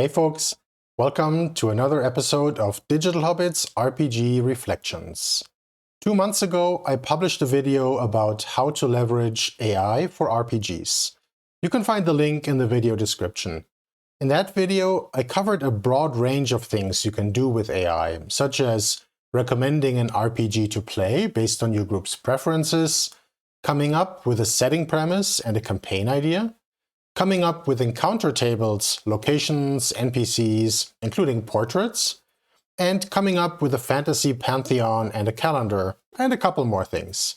Hey folks, welcome to another episode of Digital Hobbit's RPG Reflections. 2 months ago, I published a video about how to leverage AI for RPGs. You can find the link in the video description. In that video, I covered a broad range of things you can do with AI, such as recommending an RPG to play based on your group's preferences, coming up with a setting premise and a campaign idea, coming up with encounter tables, locations, NPCs, including portraits, and coming up with a fantasy pantheon and a calendar, and a couple more things.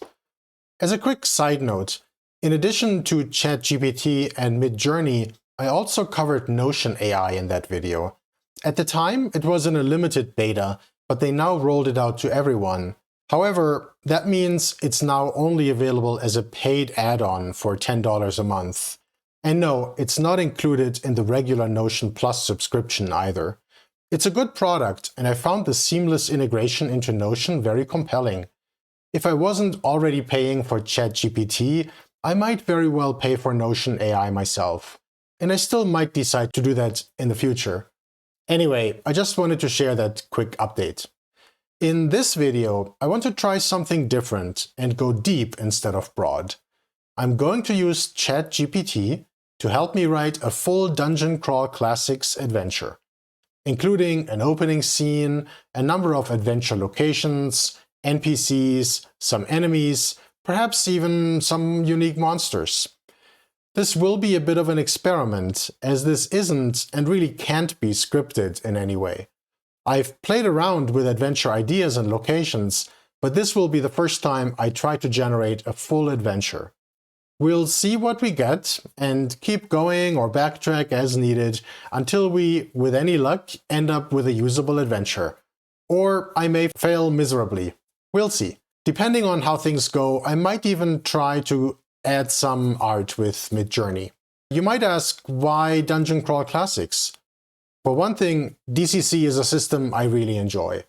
As a quick side note, in addition to ChatGPT and Midjourney, I also covered Notion AI in that video. At the time, it was in a limited beta, but they now rolled it out to everyone. However, that means it's now only available as a paid add-on for $10 a month. And no, it's not included in the regular Notion Plus subscription either. It's a good product, and I found the seamless integration into Notion very compelling. If I wasn't already paying for ChatGPT, I might very well pay for Notion AI myself. And I still might decide to do that in the future. Anyway, I just wanted to share that quick update. In this video, I want to try something different and go deep instead of broad. I'm going to use ChatGPT to help me write a full Dungeon Crawl Classics adventure, including an opening scene, a number of adventure locations, NPCs, some enemies, perhaps even some unique monsters. This will be a bit of an experiment, as this isn't and really can't be scripted in any way. I've played around with adventure ideas and locations, but this will be the first time I try to generate a full adventure. We'll see what we get and keep going or backtrack as needed until we, with any luck, end up with a usable adventure. Or I may fail miserably. We'll see. Depending on how things go, I might even try to add some art with Midjourney. You might ask, why Dungeon Crawl Classics? For one thing, DCC is a system I really enjoy.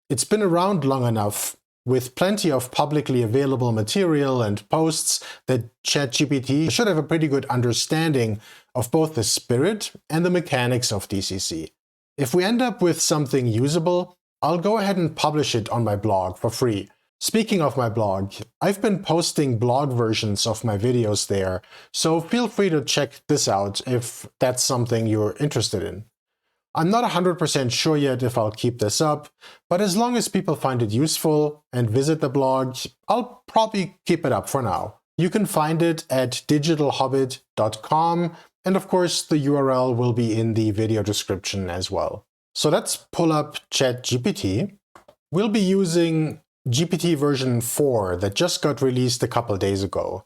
It's been around long enough, with plenty of publicly available material and posts, that ChatGPT should have a pretty good understanding of both the spirit and the mechanics of DCC. If we end up with something usable, I'll go ahead and publish it on my blog for free. Speaking of my blog, I've been posting blog versions of my videos there, so feel free to check this out if that's something you're interested in. I'm not 100% sure yet if I'll keep this up, but as long as people find it useful and visit the blog, I'll probably keep it up for now. You can find it at digitalhobbit.com, and of course the URL will be in the video description as well. So let's pull up ChatGPT. We'll be using GPT version 4 that just got released a couple days ago.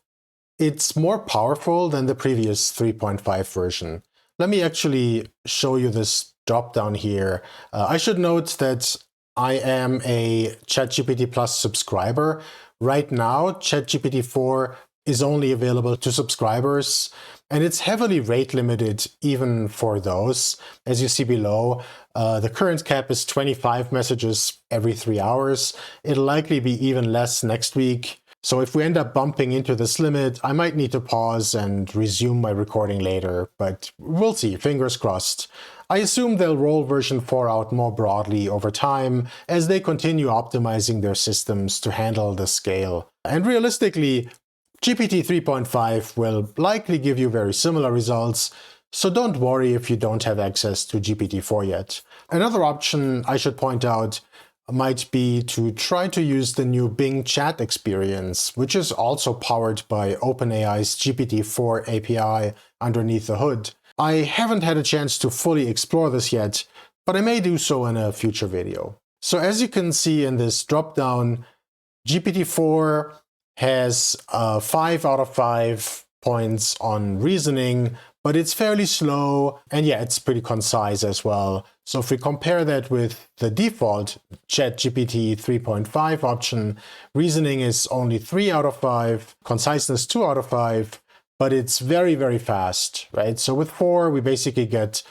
It's more powerful than the previous 3.5 version. Let me actually show you this drop down here. I should note that I am a ChatGPT Plus subscriber. Right now, ChatGPT-4 is only available to subscribers, and it's heavily rate limited even for those. As you see below, the current cap is 25 messages every 3 hours. It'll likely be even less next week. So if we end up bumping into this limit, I might need to pause and resume my recording later, but we'll see, fingers crossed. I assume they'll roll version 4 out more broadly over time as they continue optimizing their systems to handle the scale. And realistically, GPT 3.5 will likely give you very similar results, so don't worry if you don't have access to GPT-4 yet. Another option I should point out might be to try to use the new Bing chat experience, which is also powered by OpenAI's GPT-4 API underneath the hood. I haven't had a chance to fully explore this yet, but I may do so in a future video. So as you can see in this dropdown, GPT-4 has 5 out of 5 points on reasoning, but it's fairly slow, and yeah, it's pretty concise as well. So if we compare that with the default ChatGPT 3.5 option, reasoning is only 3 out of 5, conciseness 2 out of 5, but it's very, very fast, right? So with 4, we basically get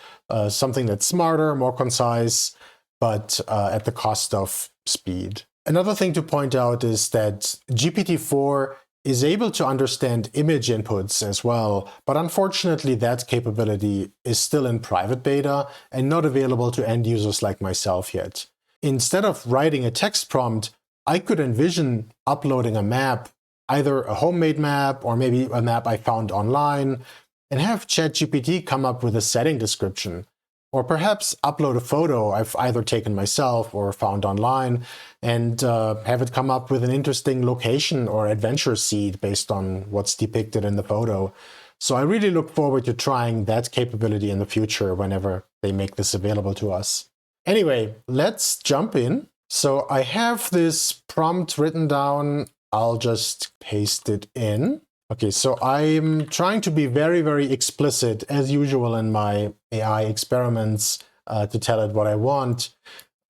something that's smarter, more concise, but at the cost of speed. Another thing to point out is that GPT-4 is able to understand image inputs as well, but unfortunately that capability is still in private beta and not available to end users like myself yet. Instead of writing a text prompt, I could envision uploading a map, either a homemade map or maybe a map I found online, and have ChatGPT come up with a setting description. Or perhaps upload a photo I've either taken myself or found online and have it come up with an interesting location or adventure seed based on what's depicted in the photo. So I really look forward to trying that capability in the future whenever they make this available to us. Anyway, let's jump in. So I have this prompt written down. I'll just paste it in. Okay, so I'm trying to be very, very explicit as usual in my AI experiments to tell it what I want.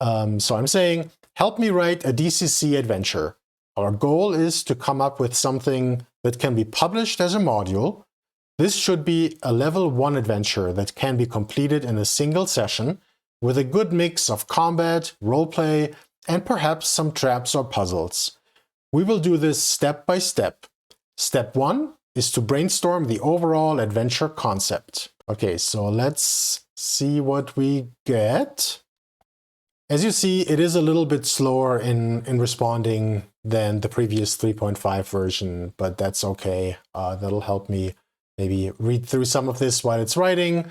So I'm saying, help me write a DCC adventure. Our goal is to come up with something that can be published as a module. This should be a level 1 adventure that can be completed in a single session with a good mix of combat, roleplay, and perhaps some traps or puzzles. We will do this step by step. Step 1 is to brainstorm the overall adventure concept. Okay, so let's see what we get. As you see, it is a little bit slower in responding than the previous 3.5 version, but that's okay. That'll help me maybe read through some of this while it's writing.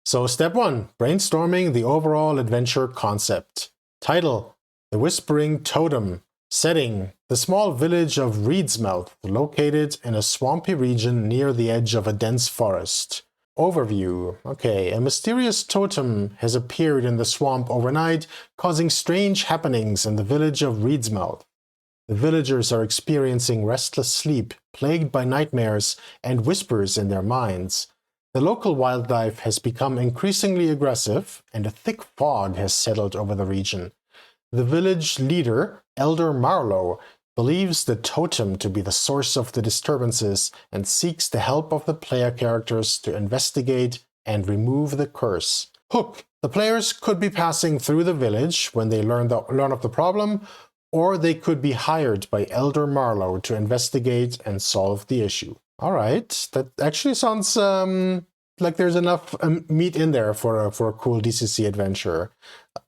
So step 1, brainstorming the overall adventure concept. Title, The Whispering Totem. Setting, the small village of Reedsmouth, located in a swampy region near the edge of a dense forest. Overview. Okay, a mysterious totem has appeared in the swamp overnight, causing strange happenings in the village of Reedsmouth. The villagers are experiencing restless sleep, plagued by nightmares and whispers in their minds. The local wildlife has become increasingly aggressive, and a thick fog has settled over the region. The village leader, Elder Marlowe, believes the totem to be the source of the disturbances and seeks the help of the player characters to investigate and remove the curse. Hook. The players could be passing through the village when they learn of the problem, or they could be hired by Elder Marlowe to investigate and solve the issue. All right, that actually sounds like there's enough meat in there for a cool DCC adventure.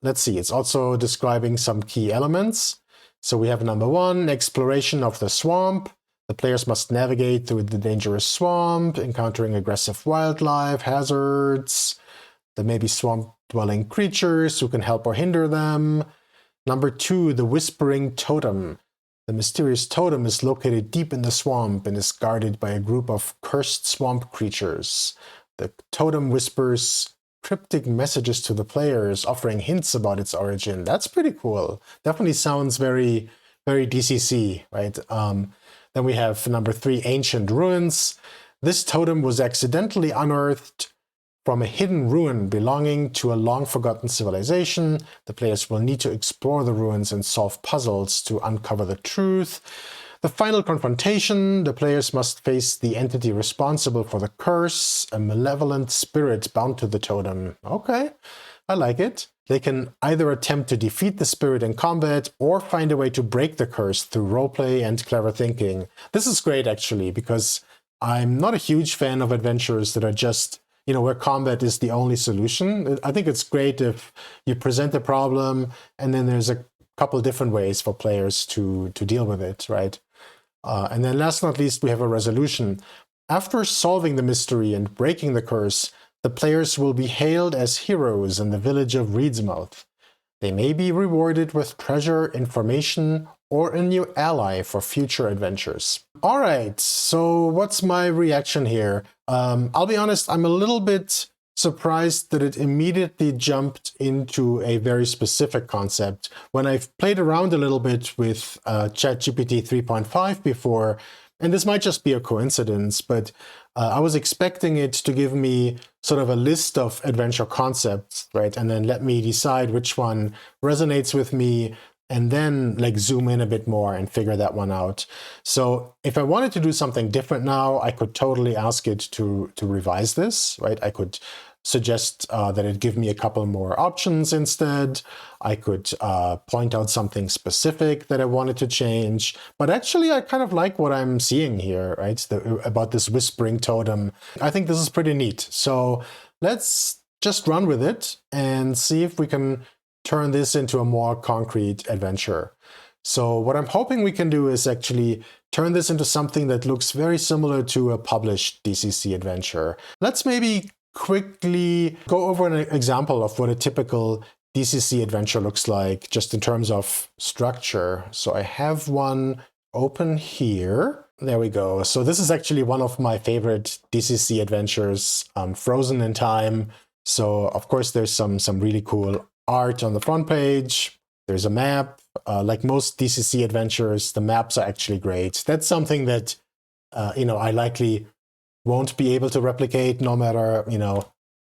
Let's see, it's also describing some key elements. So we have number 1, exploration of the swamp. The players must navigate through the dangerous swamp, encountering aggressive wildlife, hazards. There may be swamp-dwelling creatures who can help or hinder them. Number 2, the Whispering Totem. The mysterious totem is located deep in the swamp and is guarded by a group of cursed swamp creatures. The totem whispers cryptic messages to the players, offering hints about its origin. That's pretty cool. Definitely sounds very, very DCC, right? Then we have number 3, ancient ruins. This totem was accidentally unearthed from a hidden ruin belonging to a long-forgotten civilization. The players will need to explore the ruins and solve puzzles to uncover the truth. The final confrontation, the players must face the entity responsible for the curse, a malevolent spirit bound to the totem. Okay, I like it. They can either attempt to defeat the spirit in combat or find a way to break the curse through roleplay and clever thinking. This is great, actually, because I'm not a huge fan of adventures that are just, you know, where combat is the only solution. I think it's great if you present a problem and then there's a couple different ways for players to deal with it, right? And then last but not least, we have a resolution. After solving the mystery and breaking the curse, the players will be hailed as heroes in the village of Reedsmouth. They may be rewarded with treasure, information, or a new ally for future adventures. All right, so what's my reaction here? I'll be honest, I'm a little bit surprised that it immediately jumped into a very specific concept. When I've played around a little bit with ChatGPT 3.5 before, and this might just be a coincidence, but I was expecting it to give me sort of a list of adventure concepts, right? And then let me decide which one resonates with me, and then like zoom in a bit more and figure that one out. So if I wanted to do something different now, I could totally ask it to revise this, right? I could suggest that it give me a couple more options instead. I could point out something specific that I wanted to change. But actually, I kind of like what I'm seeing here, right? About this whispering totem. I think this is pretty neat. So let's just run with it and see if we can turn this into a more concrete adventure. So what I'm hoping we can do is actually turn this into something that looks very similar to a published DCC adventure. Let's maybe quickly go over an example of what a typical DCC adventure looks like, just in terms of structure. So I have one open here. There we go. So this is actually one of my favorite DCC adventures, Frozen in Time. So of course there's some really cool art on the front page. There's a map. Like most DCC adventures, the maps are actually great. That's something that I likely won't be able to replicate, no matter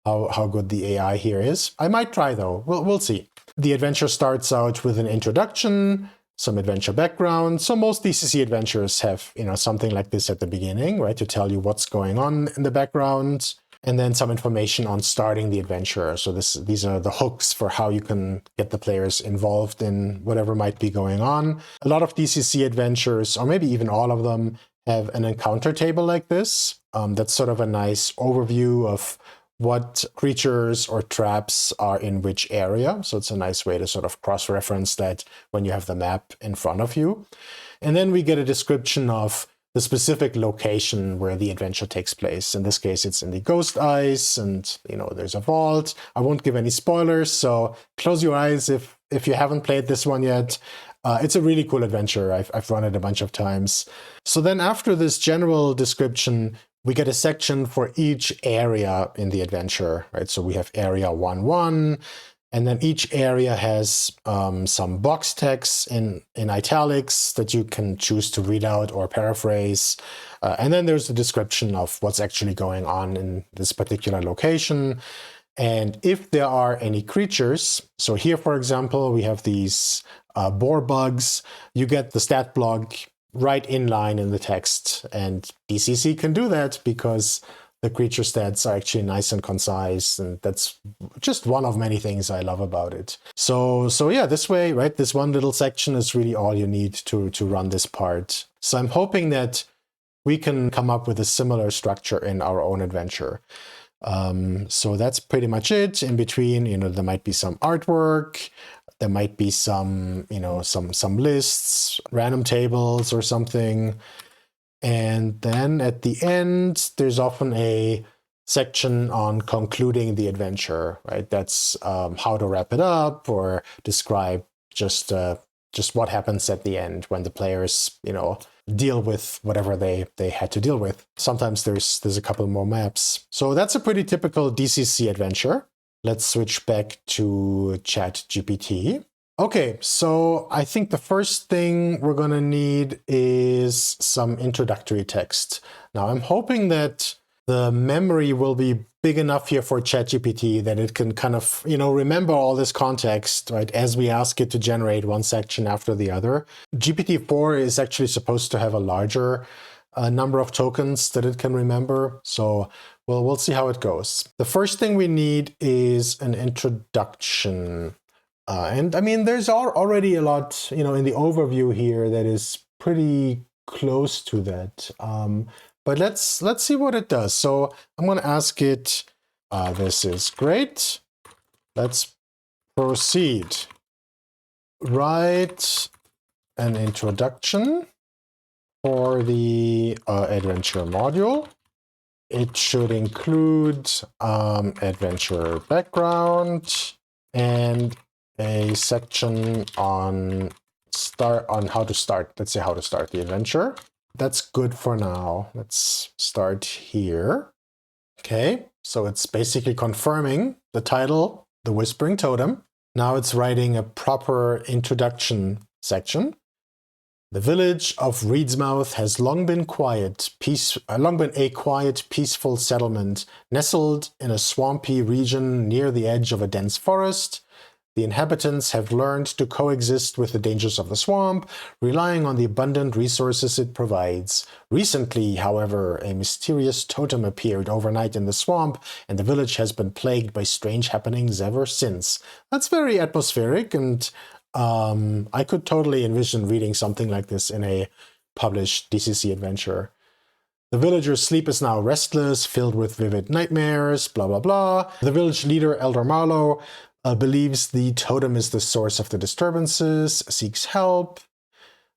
how good the AI here is. I might try though. We'll see. The adventure starts out with an introduction, some adventure background. So most DCC adventures have something like this at the beginning, right, to tell you what's going on in the background. And then some information on starting the adventure. So these are the hooks for how you can get the players involved in whatever might be going on. A lot of DCC adventures, or maybe even all of them, have an encounter table like this. That's sort of a nice overview of what creatures or traps are in which area. So it's a nice way to sort of cross-reference that when you have the map in front of you. And then we get a description of the specific location where the adventure takes place. In this case, it's in the Ghost Eyes, and there's a vault. I won't give any spoilers, so close your eyes if you haven't played this one yet. It's a really cool adventure. I've run it a bunch of times. So then after this general description, we get a section for each area in the adventure, right? So we have area 1.1, and then each area has some box text in italics that you can choose to read out or paraphrase. And then there's a description of what's actually going on in this particular location. And if there are any creatures, so here, for example, we have these boar bugs, you get the stat block right in line in the text. And DCC can do that because the creature stats are actually nice and concise, and that's just one of many things I love about it. So yeah, this way, right, this one little section is really all you need to run this part. So I'm hoping that we can come up with a similar structure in our own adventure. So that's pretty much it. In between, there might be some artwork, there might be some, some lists, random tables or something. And then at the end, there's often a section on concluding the adventure, right? That's how to wrap it up or describe just what happens at the end when the players, deal with whatever they had to deal with. Sometimes there's a couple more maps. So that's a pretty typical DCC adventure. Let's switch back to ChatGPT. Okay, so I think the first thing we're going to need is some introductory text. Now, I'm hoping that the memory will be big enough here for ChatGPT that it can kind of, remember all this context, right, as we ask it to generate one section after the other. GPT-4 is actually supposed to have a larger number of tokens that it can remember. So we'll see how it goes. The first thing we need is an introduction. And I mean, there's already a lot, in the overview here that is pretty close to that. But let's see what it does. So I'm going to ask it, this is great. Let's proceed. Write an introduction for the adventure module. It should include adventure background and a section on how to start. Let's say how to start the adventure. That's good for now. Let's start here. Okay, so it's basically confirming the title, The Whispering Totem. Now it's writing a proper introduction section. The village of Reedsmouth has long been a quiet, peaceful settlement nestled in a swampy region near the edge of a dense forest. The inhabitants have learned to coexist with the dangers of the swamp, relying on the abundant resources it provides. Recently, however, a mysterious totem appeared overnight in the swamp, and the village has been plagued by strange happenings ever since. That's very atmospheric, and I could totally envision reading something like this in a published DCC adventure. The villagers' sleep is now restless, filled with vivid nightmares, blah blah blah. The village leader, Elder Marlowe, believes the totem is the source of the disturbances, seeks help.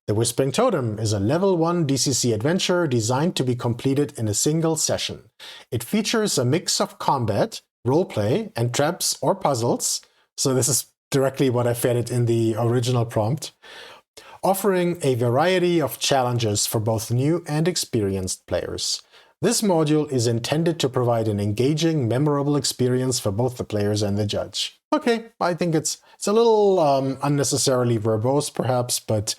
The Whispering Totem is a level 1 DCC adventure designed to be completed in a single session. It features a mix of combat, roleplay, and traps or puzzles. So this is directly what I fed it in the original prompt, offering a variety of challenges for both new and experienced players. This module is intended to provide an engaging, memorable experience for both the players and the judge. Okay, I think it's a little unnecessarily verbose perhaps, but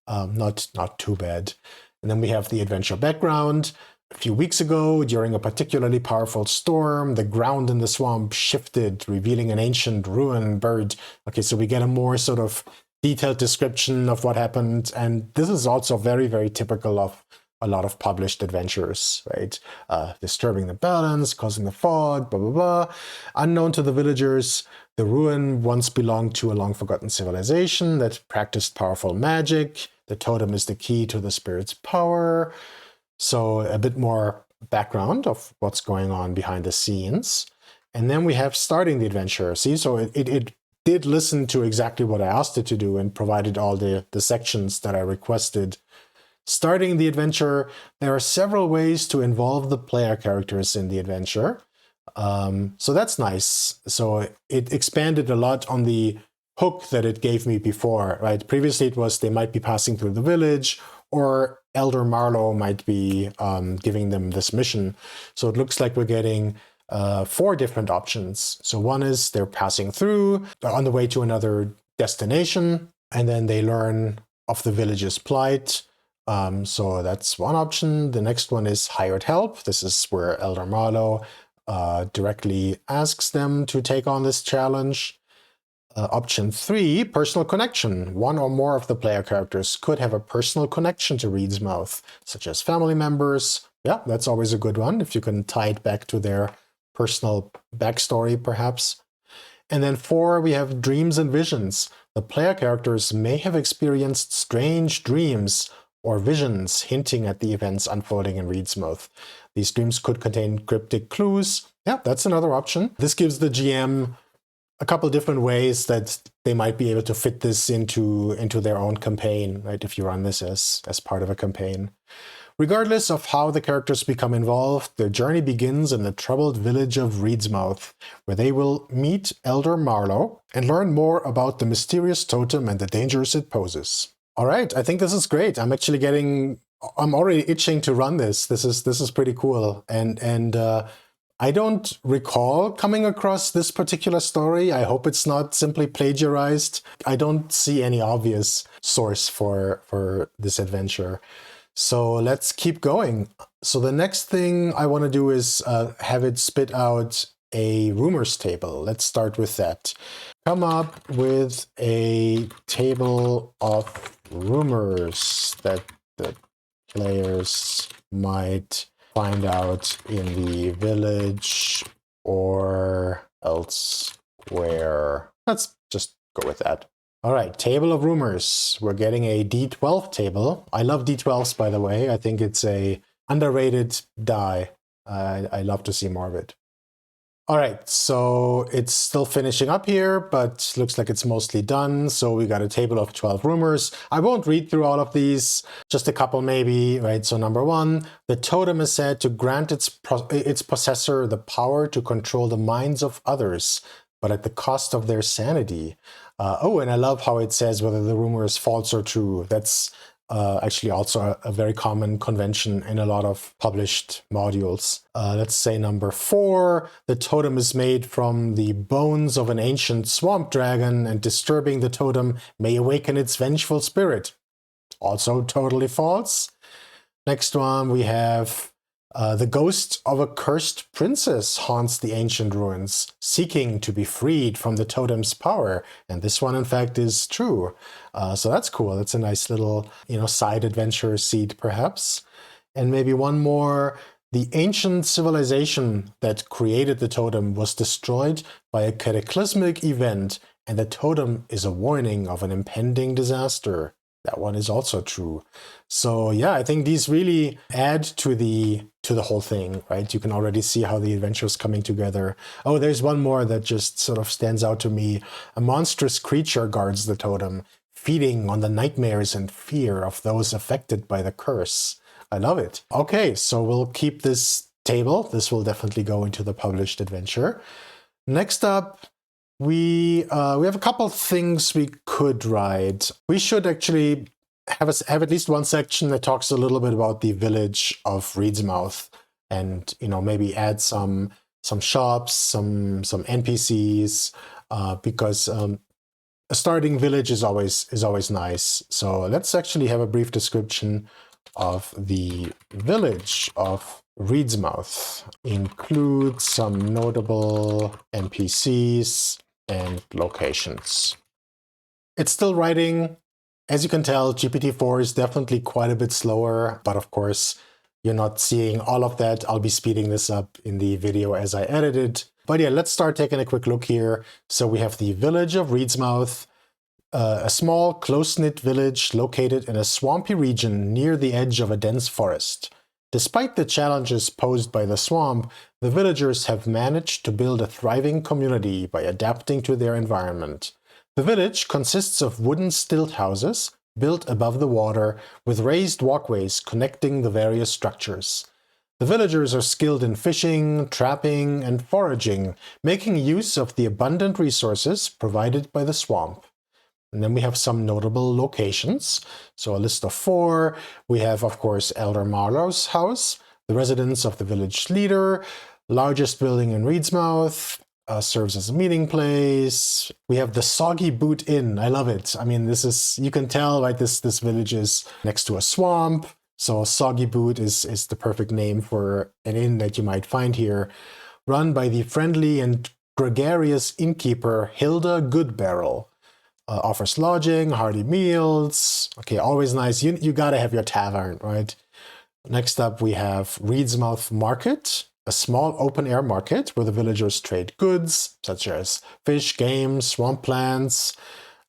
not too bad. And then we have the adventure background. A few weeks ago, during a particularly powerful storm, the ground in the swamp shifted, revealing an ancient ruin bird. Okay, so we get a more sort of detailed description of what happened, and this is also very, very typical of a lot of published adventures, right? Disturbing the balance, causing the fog, blah, blah, blah. Unknown to the villagers, the ruin once belonged to a long-forgotten civilization that practiced powerful magic. The totem is the key to the spirit's power. So a bit more background of what's going on behind the scenes. And then we have starting the adventure. See, so it did listen to exactly what I asked it to do and provided all the sections that I requested. Starting the adventure, there are several ways to involve the player characters in the adventure. So that's nice. So it expanded a lot on the hook that it gave me before, right? Previously it was they might be passing through the village, or Elder Marlowe might be giving them this mission. So it looks like we're getting 4 different options. So one is they're passing through, on the way to another destination, and then they learn of the village's plight. So that's one option. The next one is hired help. This is where Elder Marlowe directly asks them to take on this challenge. Option 3, personal connection. One or more of the player characters could have a personal connection to Reedsmouth, such as family members. Yeah, that's always a good one, if you can tie it back to their personal backstory, perhaps. And then 4, we have dreams and visions. The player characters may have experienced strange dreams or visions hinting at the events unfolding in Reedsmouth. These dreams could contain cryptic clues. Yeah, that's another option. This gives the GM a couple different ways that they might be able to fit this into their own campaign, right? If you run this as part of a campaign. Regardless of how the characters become involved, their journey begins in the troubled village of Reedsmouth, where they will meet Elder Marlowe and learn more about the mysterious totem and the dangers it poses. All right, I think this is great. I'm already itching to run this. This is pretty cool. And I don't recall coming across this particular story. I hope it's not simply plagiarized. I don't see any obvious source for this adventure. So let's keep going. So the next thing I want to do is have it spit out a rumors table. Let's start with that. Come up with a table of rumors that the players might find out in the village or elsewhere. Let's just go with that. All right, table of rumors. We're getting a D12 table. I love D12s, by the way. I think it's a underrated die. I love to see more of it. All right, so it's still finishing up here, but looks like it's mostly done. So we got a table of 12 rumors. I won't read through all of these, just a couple maybe, right? So number 1, the totem is said to grant its possessor the power to control the minds of others, but at the cost of their sanity. Oh, and I love how it says whether the rumor is false or true. That's actually also a very common convention in a lot of published modules. Let's say number 4, the totem is made from the bones of an ancient swamp dragon, and disturbing the totem may awaken its vengeful spirit. Also totally false. Next one, we have The ghost of a cursed princess haunts the ancient ruins, seeking to be freed from the totem's power. And this one, in fact, is true. So that's cool. That's a nice little, side adventure seed, perhaps. And maybe one more. The ancient civilization that created the totem was destroyed by a cataclysmic event, and the totem is a warning of an impending disaster. That one is also true. So yeah, I think these really add to the whole thing, right? You can already see how the adventure is coming together. Oh, there's one more that just sort of stands out to me. A monstrous creature guards the totem, feeding on the nightmares and fear of those affected by the curse. I love it. Okay, so we'll keep this table. This will definitely go into the published adventure. Next up, we have a couple things we could write. We should actually have at least one section that talks a little bit about the village of Reedsmouth, and maybe add some shops, some NPCs, because a starting village is always nice. So let's actually have a brief description of the village of Reedsmouth. Include some notable NPCs and locations. It's still writing. As you can tell, GPT-4 is definitely quite a bit slower, but of course, you're not seeing all of that. I'll be speeding this up in the video as I edit it. But yeah, let's start taking a quick look here. So we have the village of Reedsmouth, a small, close-knit village located in a swampy region near the edge of a dense forest. Despite the challenges posed by the swamp, the villagers have managed to build a thriving community by adapting to their environment. The village consists of wooden stilt houses built above the water with raised walkways connecting the various structures. The villagers are skilled in fishing, trapping, and foraging, making use of the abundant resources provided by the swamp. And then we have some notable locations. So a list of 4. We have, of course, Elder Marlowe's house, the residence of the village leader, largest building in Reedsmouth, serves as a meeting place. We have the Soggy Boot Inn. I love it. I mean, you can tell, right, this village is next to a swamp. So Soggy Boot is the perfect name for an inn that you might find here. Run by the friendly and gregarious innkeeper Hilda Goodbarrel. Offers lodging, hearty meals. Okay, always nice. You gotta have your tavern, right? Next up, we have Reedsmouth Market, a small open-air market where the villagers trade goods, such as fish, game, swamp plants.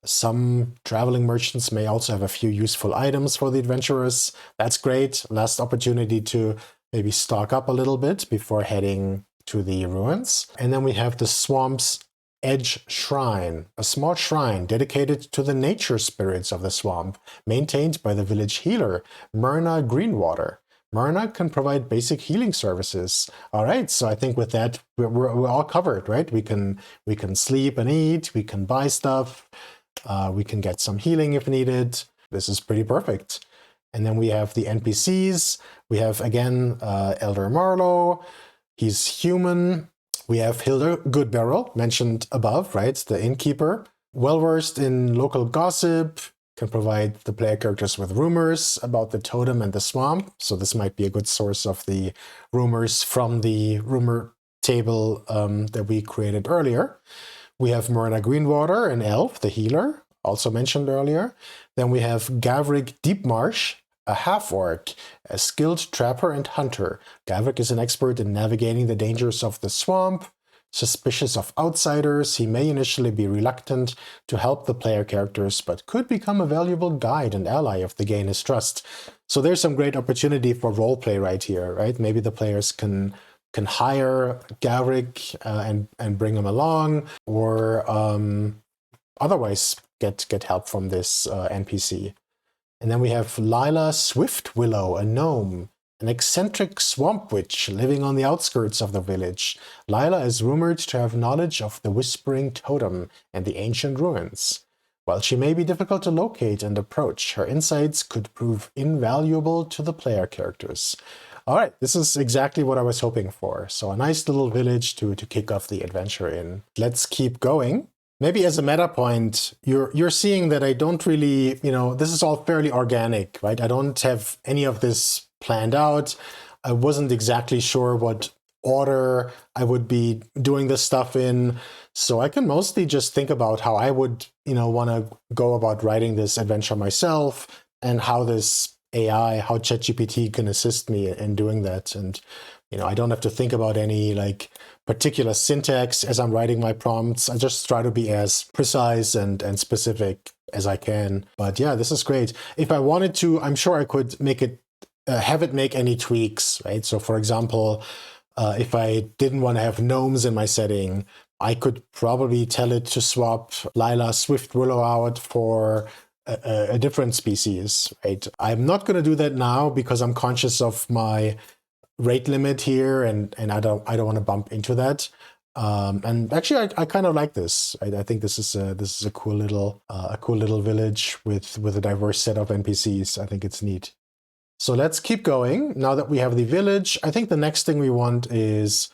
Some traveling merchants may also have a few useful items for the adventurers. That's great. Last opportunity to maybe stock up a little bit before heading to the ruins. And then we have the swamp's Edge Shrine, a small shrine dedicated to the nature spirits of the swamp, maintained by the village healer, Myrna Greenwater. Myrna can provide basic healing services. All right, so I think with that, we're all covered, right? We can sleep and eat, we can buy stuff, we can get some healing if needed. This is pretty perfect. And then we have the NPCs. We have, again, Elder Marlowe. He's human. We have Hilda Goodbarrel, mentioned above, right? The innkeeper. Well-versed in local gossip, can provide the player characters with rumors about the totem and the swamp. So this might be a good source of the rumors from the rumor table that we created earlier. We have Myrna Greenwater, an elf, the healer, also mentioned earlier. Then we have Gavrik Deepmarsh, a half-orc, a skilled trapper and hunter. Gavrik is an expert in navigating the dangers of the swamp. Suspicious of outsiders, he may initially be reluctant to help the player characters, but could become a valuable guide and ally if they gain his trust. So there's some great opportunity for roleplay right here, right? Maybe the players can hire Gavrik and bring him along, or otherwise get help from this NPC. And then we have Lila Swiftwillow, a gnome, an eccentric swamp witch living on the outskirts of the village. Lila is rumored to have knowledge of the Whispering Totem and the ancient ruins. While she may be difficult to locate and approach, her insights could prove invaluable to the player characters. All right, this is exactly what I was hoping for. So a nice little village to kick off the adventure in. Let's keep going. Maybe as a meta point, you're seeing that I don't really, this is all fairly organic, right? I don't have any of this planned out. I wasn't exactly sure what order I would be doing this stuff in. So I can mostly just think about how I would, want to go about writing this adventure myself, and how this AI, how ChatGPT can assist me in doing that. And, I don't have to think about any like particular syntax as I'm writing my prompts. I just try to be as precise and specific as I can. But yeah, this is great. If I wanted to, I'm sure I could make it, have it make any tweaks, right? So for example, if I didn't want to have gnomes in my setting, I could probably tell it to swap Lila Swift Willow out for a different species, right? I'm not going to do that now because I'm conscious of my rate limit here, and I don't want to bump into that. And actually, I kind of like this. I think this is a cool little village with a diverse set of NPCs. I think it's neat. So let's keep going. Now that we have the village, I think the next thing we want is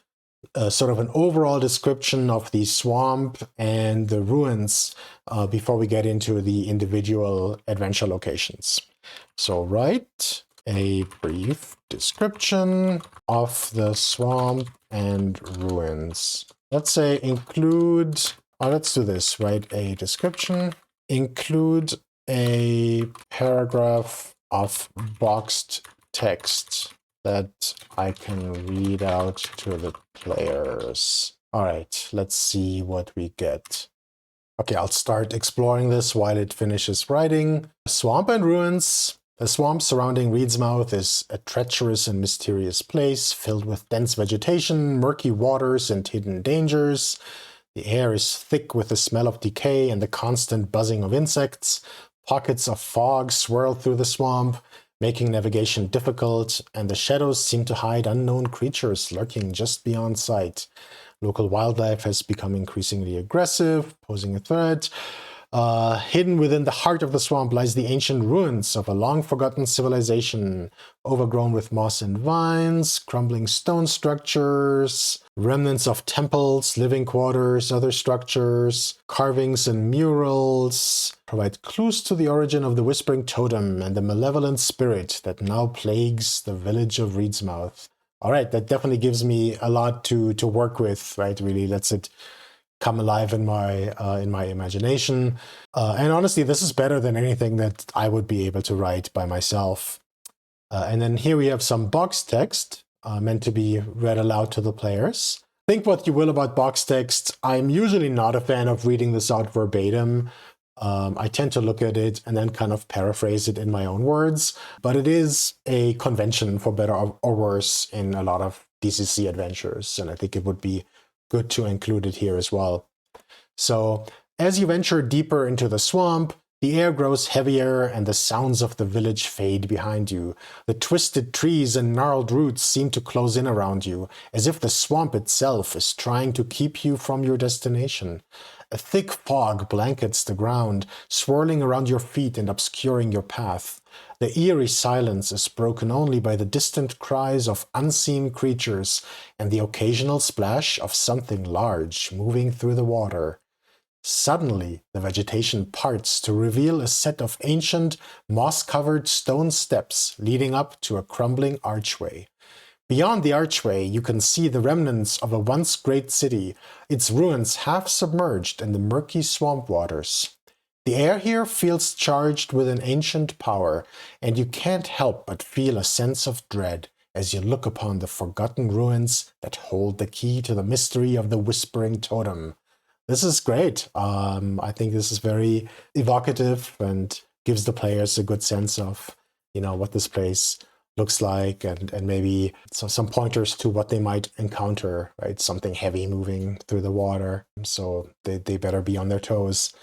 sort of an overall description of the swamp and the ruins before we get into the individual adventure locations. So write a brief description of the swamp and ruins. Let's say include, let's do this, write a description, include a paragraph of boxed text that I can read out to the players. All right, let's see what we get. Okay, I'll start exploring this while it finishes writing. Swamp and ruins. The swamp surrounding Reedsmouth is a treacherous and mysterious place, filled with dense vegetation, murky waters, and hidden dangers. The air is thick with the smell of decay and the constant buzzing of insects. Pockets of fog swirl through the swamp, making navigation difficult, and the shadows seem to hide unknown creatures lurking just beyond sight. Local wildlife has become increasingly aggressive, posing a threat. Hidden within the heart of the swamp lies the ancient ruins of a long-forgotten civilization, overgrown with moss and vines, crumbling stone structures, remnants of temples, living quarters, other structures, carvings and murals provide clues to the origin of the Whispering Totem and the malevolent spirit that now plagues the village of Reedsmouth. All right, that definitely gives me a lot to work with, right? Really lets it come alive in my imagination. And honestly, this is better than anything that I would be able to write by myself. And then here we have some box text meant to be read aloud to the players. Think what you will about box text. I'm usually not a fan of reading this out verbatim. I tend to look at it and then kind of paraphrase it in my own words, but it is a convention for better or worse in a lot of DCC adventures, and I think it would be good to include it here as well. So as you venture deeper into the swamp, the air grows heavier and the sounds of the village fade behind you. The twisted trees and gnarled roots seem to close in around you, as if the swamp itself is trying to keep you from your destination. A thick fog blankets the ground, swirling around your feet and obscuring your path. The eerie silence is broken only by the distant cries of unseen creatures and the occasional splash of something large moving through the water. Suddenly, the vegetation parts to reveal a set of ancient, moss-covered stone steps leading up to a crumbling archway. Beyond the archway, you can see the remnants of a once great city, its ruins half submerged in the murky swamp waters. The air here feels charged with an ancient power, and you can't help but feel a sense of dread as you look upon the forgotten ruins that hold the key to the mystery of the Whispering Totem. This is great. I think this is very evocative and gives the players a good sense of, what this place looks like, and maybe some pointers to what they might encounter, right? Something heavy moving through the water, so they better be on their toes.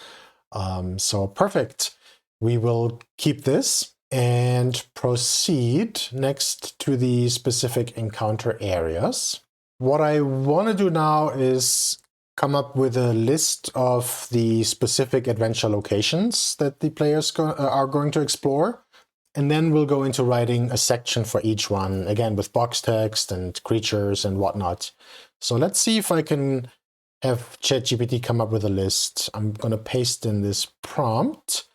So perfect. We will keep this and proceed next to the specific encounter areas. What I want to do now is come up with a list of the specific adventure locations that the players are going to explore. And then we'll go into writing a section for each one, again, with box text and creatures and whatnot. So let's see if I can have ChatGPT come up with a list. I'm going to paste in this prompt.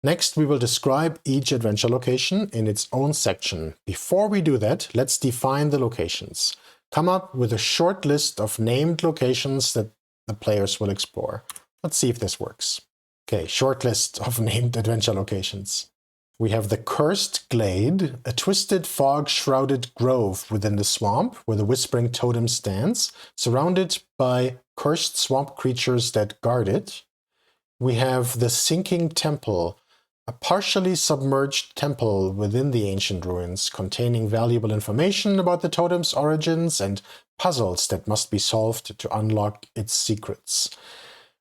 Next, we will describe each adventure location in its own section. Before we do that, let's define the locations. Come up with a short list of named locations that the players will explore. Let's see if this works. Okay, short list of named adventure locations. We have the Cursed Glade, a twisted fog-shrouded grove within the swamp where the Whispering Totem stands, surrounded by cursed swamp creatures that guard it. We have the Sinking Temple, a partially submerged temple within the ancient ruins, containing valuable information about the totem's origins and puzzles that must be solved to unlock its secrets.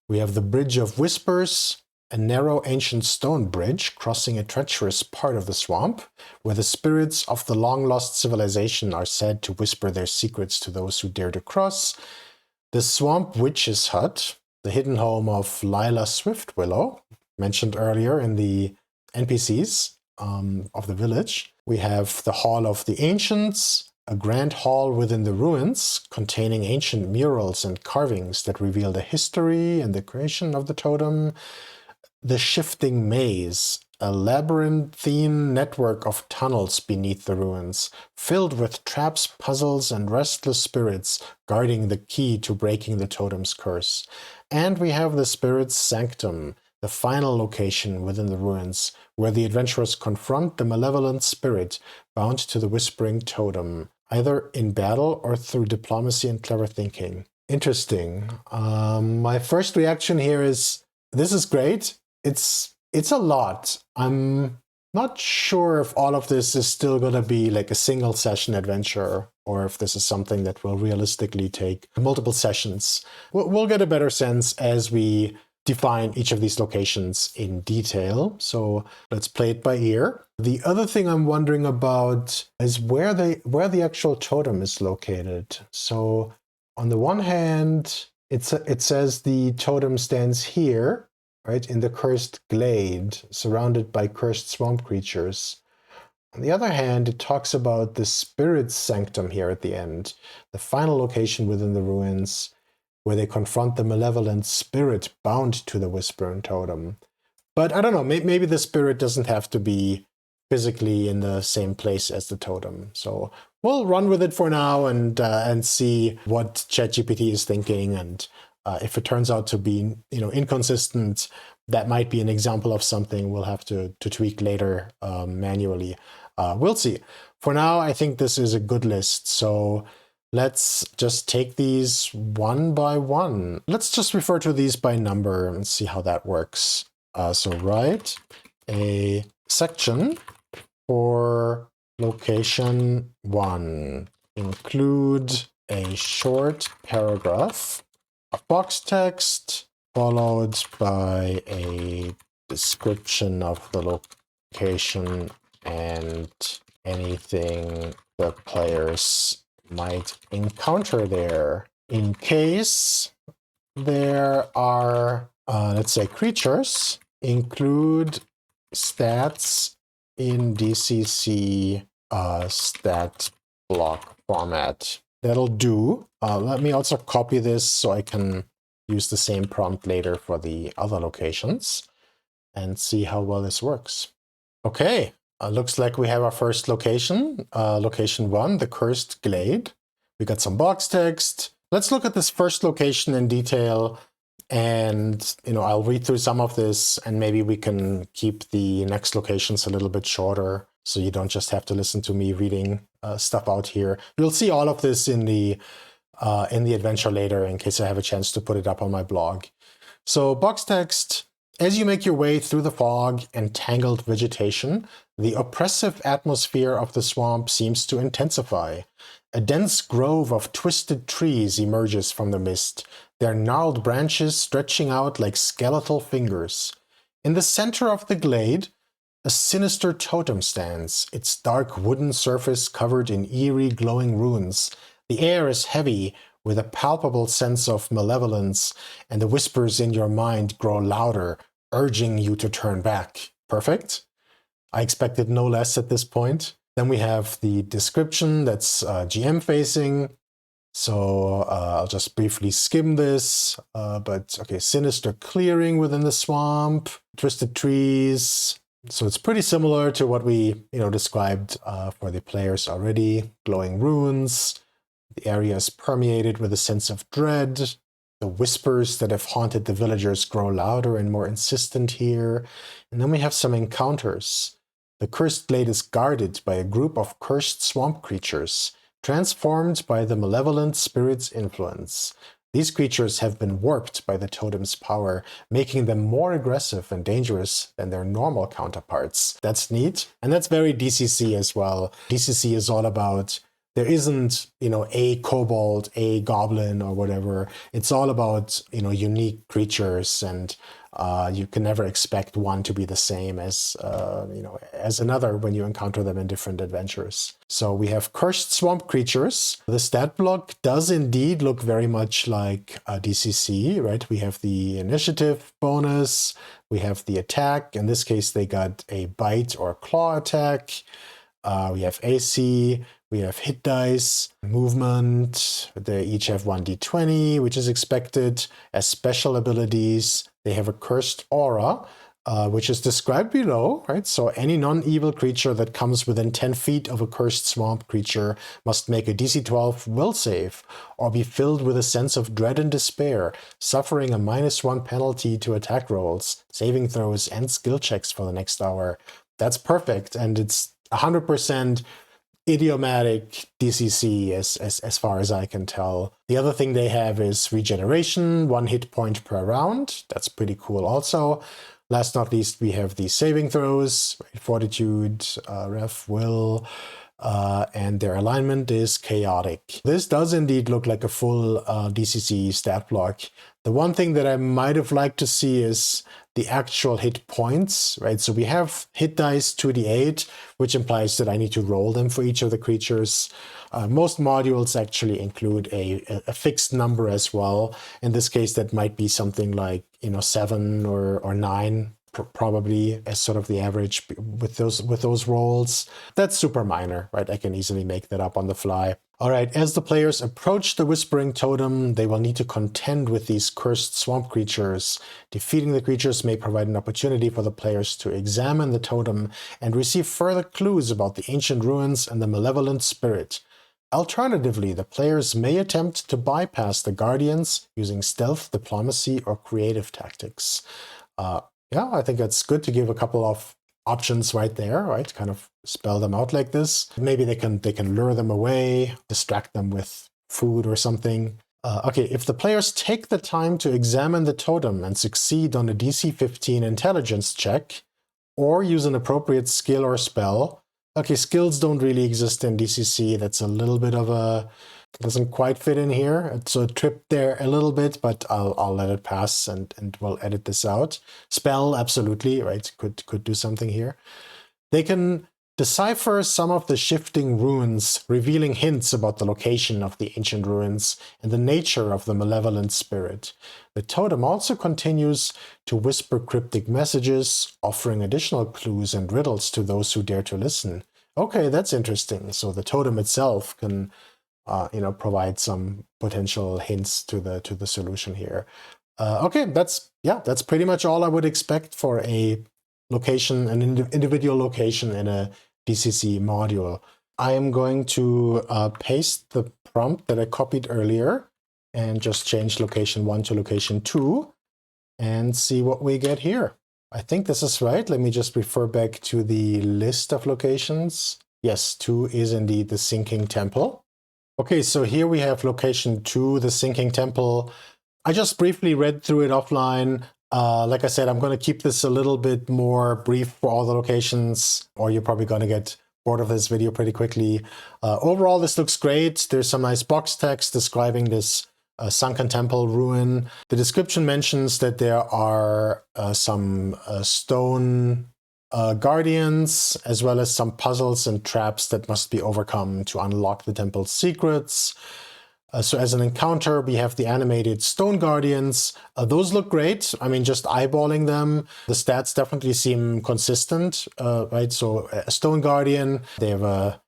We have the Bridge of Whispers, a narrow ancient stone bridge crossing a treacherous part of the swamp, where the spirits of the long-lost civilization are said to whisper their secrets to those who dare to cross. The Swamp Witch's Hut, the hidden home of Lila Swiftwillow, mentioned earlier in the NPCs of the village. We have the Hall of the Ancients, a grand hall within the ruins containing ancient murals and carvings that reveal the history and the creation of the totem. The Shifting Maze, a labyrinthine network of tunnels beneath the ruins, filled with traps, puzzles, and restless spirits guarding the key to breaking the totem's curse. And we have the Spirit's Sanctum, the final location within the ruins, where the adventurers confront the malevolent spirit bound to the Whispering Totem, either in battle or through diplomacy and clever thinking. Interesting. My first reaction here is, this is great. It's a lot. I'm not sure if all of this is still going to be like a single session adventure, or if this is something that will realistically take multiple sessions. We'll get a better sense as we define each of these locations in detail. So let's play it by ear. The other thing I'm wondering about is where the actual totem is located. So on the one hand, it says the totem stands here, right, in the Cursed Glade, surrounded by cursed swamp creatures. On the other hand, it talks about the Spirit's Sanctum here at the end, the final location within the ruins, where they confront the malevolent spirit bound to the Whispering Totem. But I don't know, maybe the spirit doesn't have to be physically in the same place as the totem. So we'll run with it for now and see what ChatGPT is thinking. And if it turns out to be, inconsistent, that might be an example of something we'll have to tweak later manually. We'll see. For now, I think this is a good list. So let's just take these one by one. Let's just refer to these by number and see how that works. So write a section for location 1. Include a short paragraph of box text followed by a description of the location and anything the players might encounter there. In case there are, let's say, creatures, include stats in DCC stat block format. That'll do. Let me also copy this so I can use the same prompt later for the other locations and see how well this works. Okay, looks like we have our first location, location 1, the Cursed Glade. We got some box text. Let's look at this first location in detail, and I'll read through some of this, and maybe we can keep the next locations a little bit shorter, so you don't just have to listen to me reading stuff out here. You'll see all of this in the adventure later, in case I have a chance to put it up on my blog. So box text. As you make your way through the fog and tangled vegetation, the oppressive atmosphere of the swamp seems to intensify. A dense grove of twisted trees emerges from the mist, their gnarled branches stretching out like skeletal fingers. In the center of the glade, a sinister totem stands, its dark wooden surface covered in eerie glowing runes. The air is heavy, with a palpable sense of malevolence, and the whispers in your mind grow louder, urging you to turn back. Perfect. I expected no less at this point. Then we have the description that's GM facing. So I'll just briefly skim this. But okay, sinister clearing within the swamp. Twisted trees. So it's pretty similar to what we described for the players already. Glowing runes. The area is permeated with a sense of dread. The whispers that have haunted the villagers grow louder and more insistent here. And then we have some encounters. The cursed glade is guarded by a group of cursed swamp creatures, transformed by the malevolent spirit's influence. These creatures have been warped by the totem's power, making them more aggressive and dangerous than their normal counterparts. That's neat. And that's very DCC as well. DCC is all about, there isn't, a kobold, a goblin or whatever. It's all about, unique creatures, and you can never expect one to be the same as, as another when you encounter them in different adventures. So we have cursed swamp creatures. The stat block does indeed look very much like DCC, right? We have the initiative bonus, we have the attack. In this case, they got a bite or claw attack. We have AC, we have hit dice, movement. They each have 1d20, which is expected. As special abilities, they have a cursed aura, which is described below, right? So any non-evil creature that comes within 10 feet of a cursed swamp creature must make a DC 12 will save or be filled with a sense of dread and despair, suffering a -1 penalty to attack rolls, saving throws, and skill checks for the next hour. That's perfect, and it's 100% idiomatic DCC as far as I can tell. The other thing they have is regeneration, 1 hit point per round. That's pretty cool also. Last not least, we have the saving throws, right? Fortitude, ref, will, and their alignment is chaotic. This does indeed look like a full DCC stat block. The one thing that I might have liked to see is the actual hit points, right? So we have hit dice 2d8, which implies that I need to roll them for each of the creatures. Most modules actually include a fixed number as well. In this case, that might be something like 7 or 9, probably as sort of the average with those rolls. That's super minor, right? I can easily make that up on the fly. All right, as the players approach the Whispering Totem, they will need to contend with these cursed swamp creatures. Defeating the creatures may provide an opportunity for the players to examine the totem and receive further clues about the ancient ruins and the malevolent spirit. Alternatively, the players may attempt to bypass the guardians using stealth, diplomacy, or creative tactics. Yeah, I think it's good to give a couple of options right there, right? Kind of spell them out like this. Maybe they can lure them away, distract them with food or something. Okay, if the players take the time to examine the totem and succeed on a DC 15 intelligence check, or use an appropriate skill or spell. Okay, skills don't really exist in DCC. That's a little bit of a, doesn't quite fit in here. So it tripped there a little bit, but I'll let it pass and we'll edit this out. Spell, absolutely, right? Could do something here. They can decipher some of the shifting runes, revealing hints about the location of the ancient ruins and the nature of the malevolent spirit. The totem also continues to whisper cryptic messages, offering additional clues and riddles to those who dare to listen. Okay, that's interesting. So the totem itself can provide some potential hints to the solution here. Okay, that's pretty much all I would expect for a location, an individual location in a DCC module. I am going to paste the prompt that I copied earlier and just change location 1 to location 2 and see what we get here. I think this is right. Let me just refer back to the list of locations. Yes, 2 is indeed the Sinking Temple. Okay, so here we have location 2, the Sinking Temple. I just briefly read through it offline. Like I said, I'm going to keep this a little bit more brief for all the locations, or you're probably going to get bored of this video pretty quickly. Overall, this looks great. There's some nice box text describing this sunken temple ruin. The description mentions that there are some stone guardians, as well as some puzzles and traps that must be overcome to unlock the temple's secrets. So as an encounter, we have the animated stone guardians. Those look great. I mean, just eyeballing them, the stats definitely seem consistent, right? So a stone guardian, they have a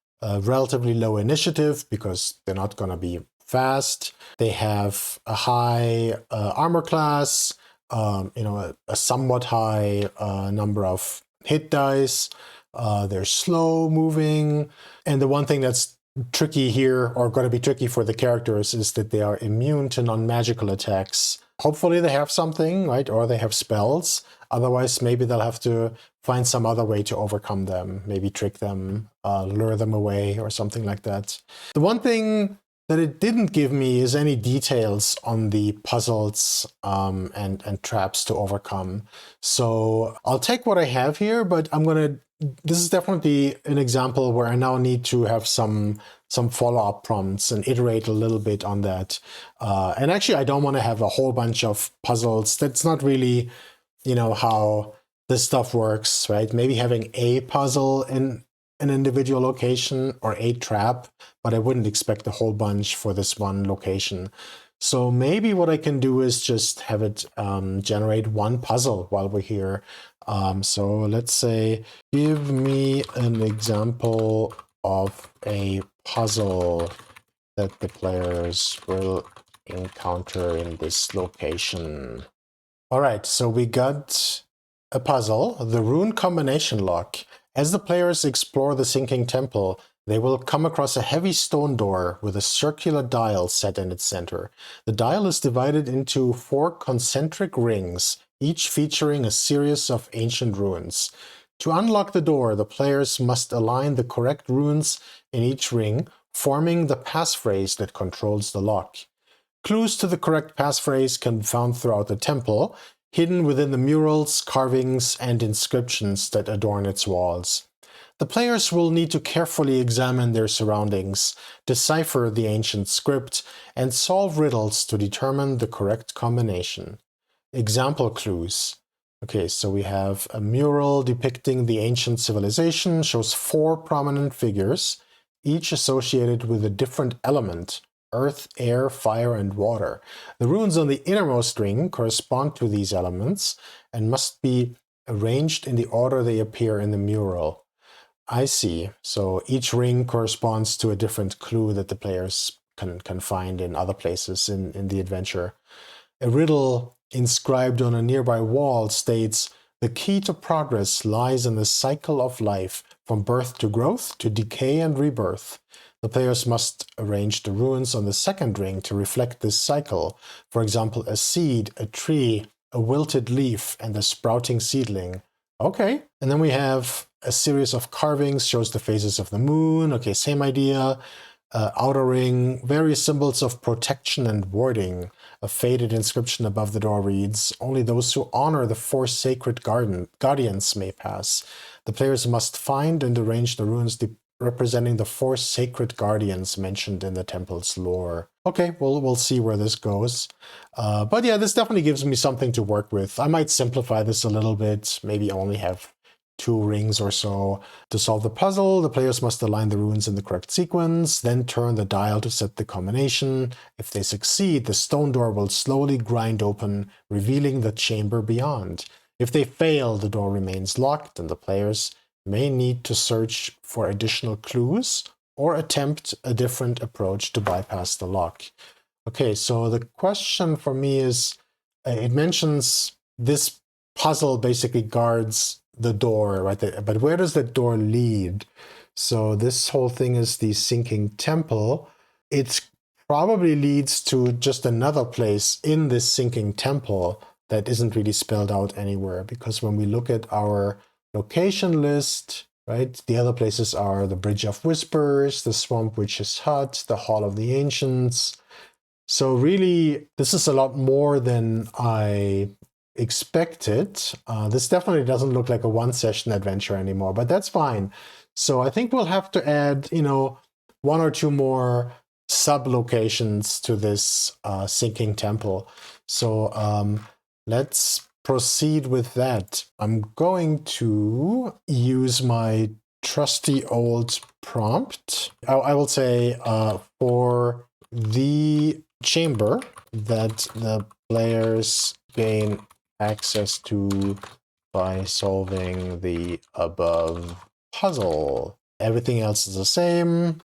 relatively low initiative because they're not going to be fast. They have a high armor class. a somewhat high number of hit dice. They're slow moving. And the one thing that's tricky here, or going to be tricky for the characters, is that they are immune to non-magical attacks. Hopefully they have something, right? Or they have spells. Otherwise, maybe they'll have to find some other way to overcome them. Maybe trick them, lure them away, or something like that. The one thing that it didn't give me is any details on the puzzles and traps to overcome. So I'll take what I have here, but this is definitely an example where I now need to have some follow-up prompts and iterate a little bit on that. And actually, I don't want to have a whole bunch of puzzles. That's not really, how this stuff works, right? Maybe having a puzzle in an individual location or a trap, but I wouldn't expect a whole bunch for this one location. So maybe what I can do is just have it generate one puzzle while we're here. So let's say, give me an example of a puzzle that the players will encounter in this location. All right, so we got a puzzle, the Rune combination lock. As the players explore the sinking temple, they will come across a heavy stone door with a circular dial set in its center. The dial is divided into 4 concentric rings, each featuring a series of ancient runes. To unlock the door, the players must align the correct runes in each ring, forming the passphrase that controls the lock. Clues to the correct passphrase can be found throughout the temple, hidden within the murals, carvings, and inscriptions that adorn its walls. The players will need to carefully examine their surroundings, decipher the ancient script, and solve riddles to determine the correct combination. Example clues. Okay, so we have a mural depicting the ancient civilization, shows 4 prominent figures, each associated with a different element: earth, air, fire, and water. The runes on the innermost ring correspond to these elements and must be arranged in the order they appear in the mural. I see. So each ring corresponds to a different clue that the players can find in other places in the adventure. A riddle inscribed on a nearby wall states, "The key to progress lies in the cycle of life, from birth to growth, to decay and rebirth." The players must arrange the runes on the second ring to reflect this cycle. For example, a seed, a tree, a wilted leaf, and a sprouting seedling. Okay. And then we have a series of carvings, shows the phases of the moon. Okay, same idea. Outer ring, various symbols of protection and warding. A faded inscription above the door reads, "Only those who honor the 4 sacred guardians may pass." The players must find and arrange the runes representing the 4 sacred guardians mentioned in the temple's lore. Okay, we'll see where this goes. But yeah, this definitely gives me something to work with. I might simplify this a little bit, maybe only have 2 rings or so. To solve the puzzle, the players must align the runes in the correct sequence, then turn the dial to set the combination. If they succeed, the stone door will slowly grind open, revealing the chamber beyond. If they fail, the door remains locked, and the players may need to search for additional clues or attempt a different approach to bypass the lock. Okay, so the question for me is, it mentions this puzzle basically guards the door, right? But where does the door lead? So this whole thing is the sinking temple. It probably leads to just another place in this sinking temple that isn't really spelled out anywhere, because when we look at our location list, right, the other places are the Bridge of Whispers, the Swamp Witch's Hut, the Hall of the Ancients. So really, this is a lot more than I expected. This definitely doesn't look like a 1-session adventure anymore, but that's fine. So I think we'll have to add, 1 or 2 more sub-locations to this sinking temple. So let's proceed with that. I'm going to use my trusty old prompt. I will say for the chamber that the players gain access to by solving the above puzzle. Everything else is the same.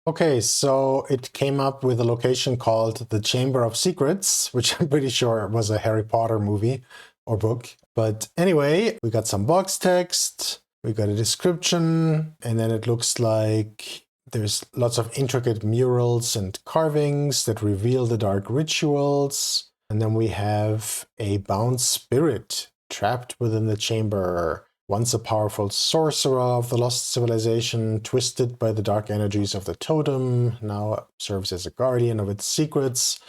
Okay, so it came up with a location called the Chamber of Secrets, which I'm pretty sure was a Harry Potter movie or book. But anyway, we got some box text, we got a description, and then it looks like there's lots of intricate murals and carvings that reveal the dark rituals. And then we have a bound spirit trapped within the chamber. Once a powerful sorcerer of the lost civilization, twisted by the dark energies of the totem, now serves as a guardian of its secrets.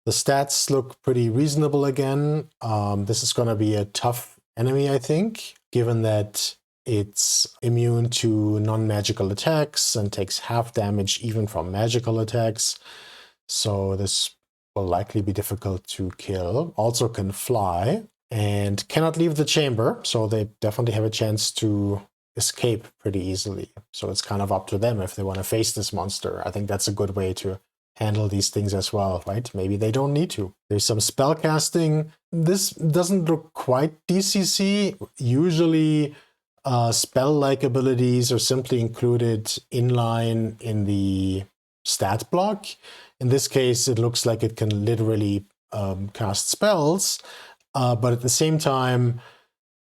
The stats look pretty reasonable again. This is going to be a tough enemy, I think, given that it's immune to non-magical attacks and takes half damage even from magical attacks. So this will likely be difficult to kill. Also can fly and cannot leave the chamber, so they definitely have a chance to escape pretty easily. So it's kind of up to them if they want to face this monster. I think that's a good way to handle these things as well, right? Maybe they don't need to. There's some spell casting. This doesn't look quite DCC. Usually spell-like abilities are simply included inline in the stat block. In this case, it looks like it can literally cast spells, but at the same time,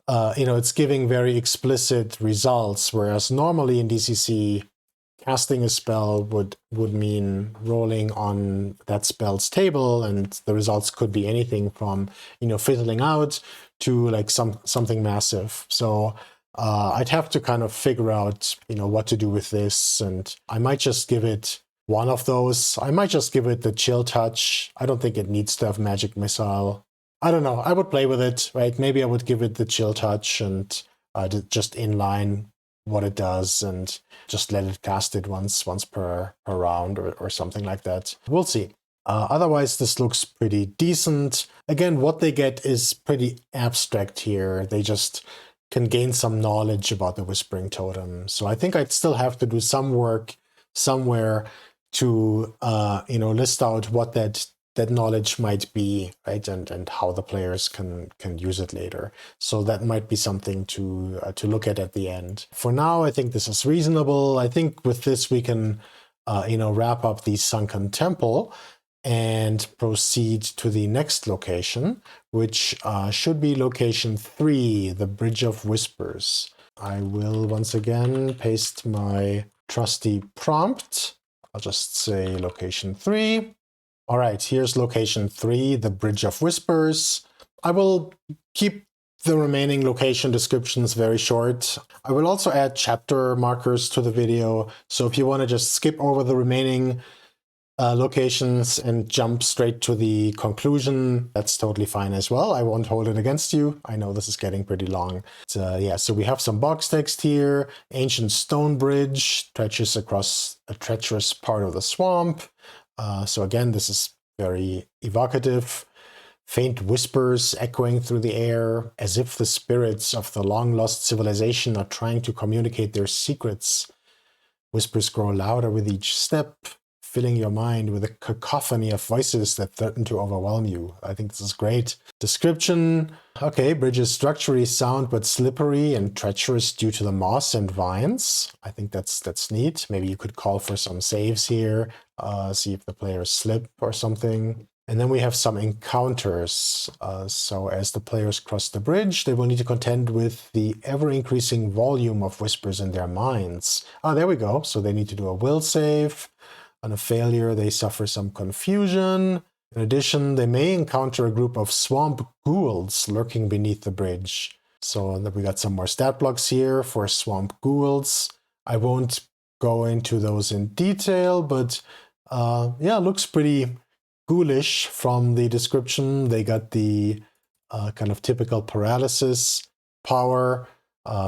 it's giving very explicit results, whereas normally in DCC, casting a spell would mean rolling on that spell's table, and the results could be anything from fizzling out to like something massive. So I'd have to kind of figure out what to do with this, and I might just give it one of those. I might just give it the chill touch. I don't think it needs to have magic missile. I don't know. I would play with it, right? Maybe I would give it the chill touch and just inline what it does and just let it cast it once per round or something like that. We'll see. Otherwise, this looks pretty decent. Again, what they get is pretty abstract here. They just can gain some knowledge about the Whispering Totem. So I think I'd still have to do some work somewhere to list out what that knowledge might be, right, and how the players can use it later. So that might be something to look at the end. For now, I think this is reasonable. I think with this we can wrap up the Sunken Temple and proceed to the next location, which should be location 3, the Bridge of Whispers. I will once again paste my trusty prompt. I'll just say location 3. All right, here's location 3, the Bridge of Whispers. I will keep the remaining location descriptions very short. I will also add chapter markers to the video, so if you want to just skip over the remaining locations and jump straight to the conclusion, that's totally fine as well. I won't hold it against you. I know this is getting pretty long. So we have some box text here. Ancient stone bridge stretches across a treacherous part of the swamp. So again, this is very evocative. Faint whispers echoing through the air, as if the spirits of the long-lost civilization are trying to communicate their secrets. Whispers grow louder with each step, filling your mind with a cacophony of voices that threaten to overwhelm you. I think this is great. Description. Okay, bridge is structurally sound but slippery and treacherous due to the moss and vines. I think that's neat. Maybe you could call for some saves here, see if the players slip or something. And then we have some encounters. So as the players cross the bridge, they will need to contend with the ever-increasing volume of whispers in their minds. There we go. So they need to do a will save. On a failure, they suffer some confusion. In addition, they may encounter a group of swamp ghouls lurking beneath the bridge. So we got some more stat blocks here for swamp ghouls. I won't go into those in detail, but looks pretty ghoulish from the description. They got the kind of typical paralysis power.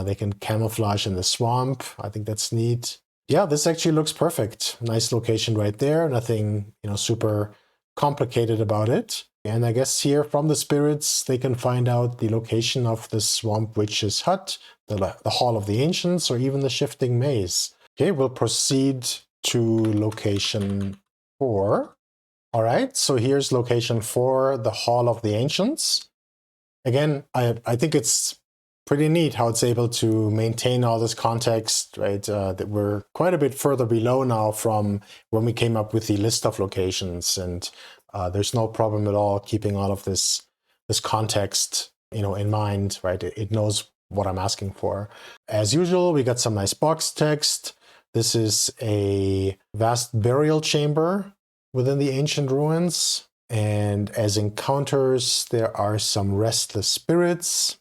They can camouflage in the swamp. I think that's neat. Yeah, this actually looks perfect. Nice location right there. Nothing, super complicated about it. And I guess here from the spirits, they can find out the location of the Swamp Witch's hut, the Hall of the Ancients, or even the Shifting Maze. Okay, we'll proceed to location 4. All right, so here's location 4, the Hall of the Ancients. Again, I think it's pretty neat how it's able to maintain all this context, right? That we're quite a bit further below now from when we came up with the list of locations, and there's no problem at all keeping all of this context, in mind, right? It knows what I'm asking for. As usual, we got some nice box text. This is a vast burial chamber within the ancient ruins. And as encounters, there are some restless spirits.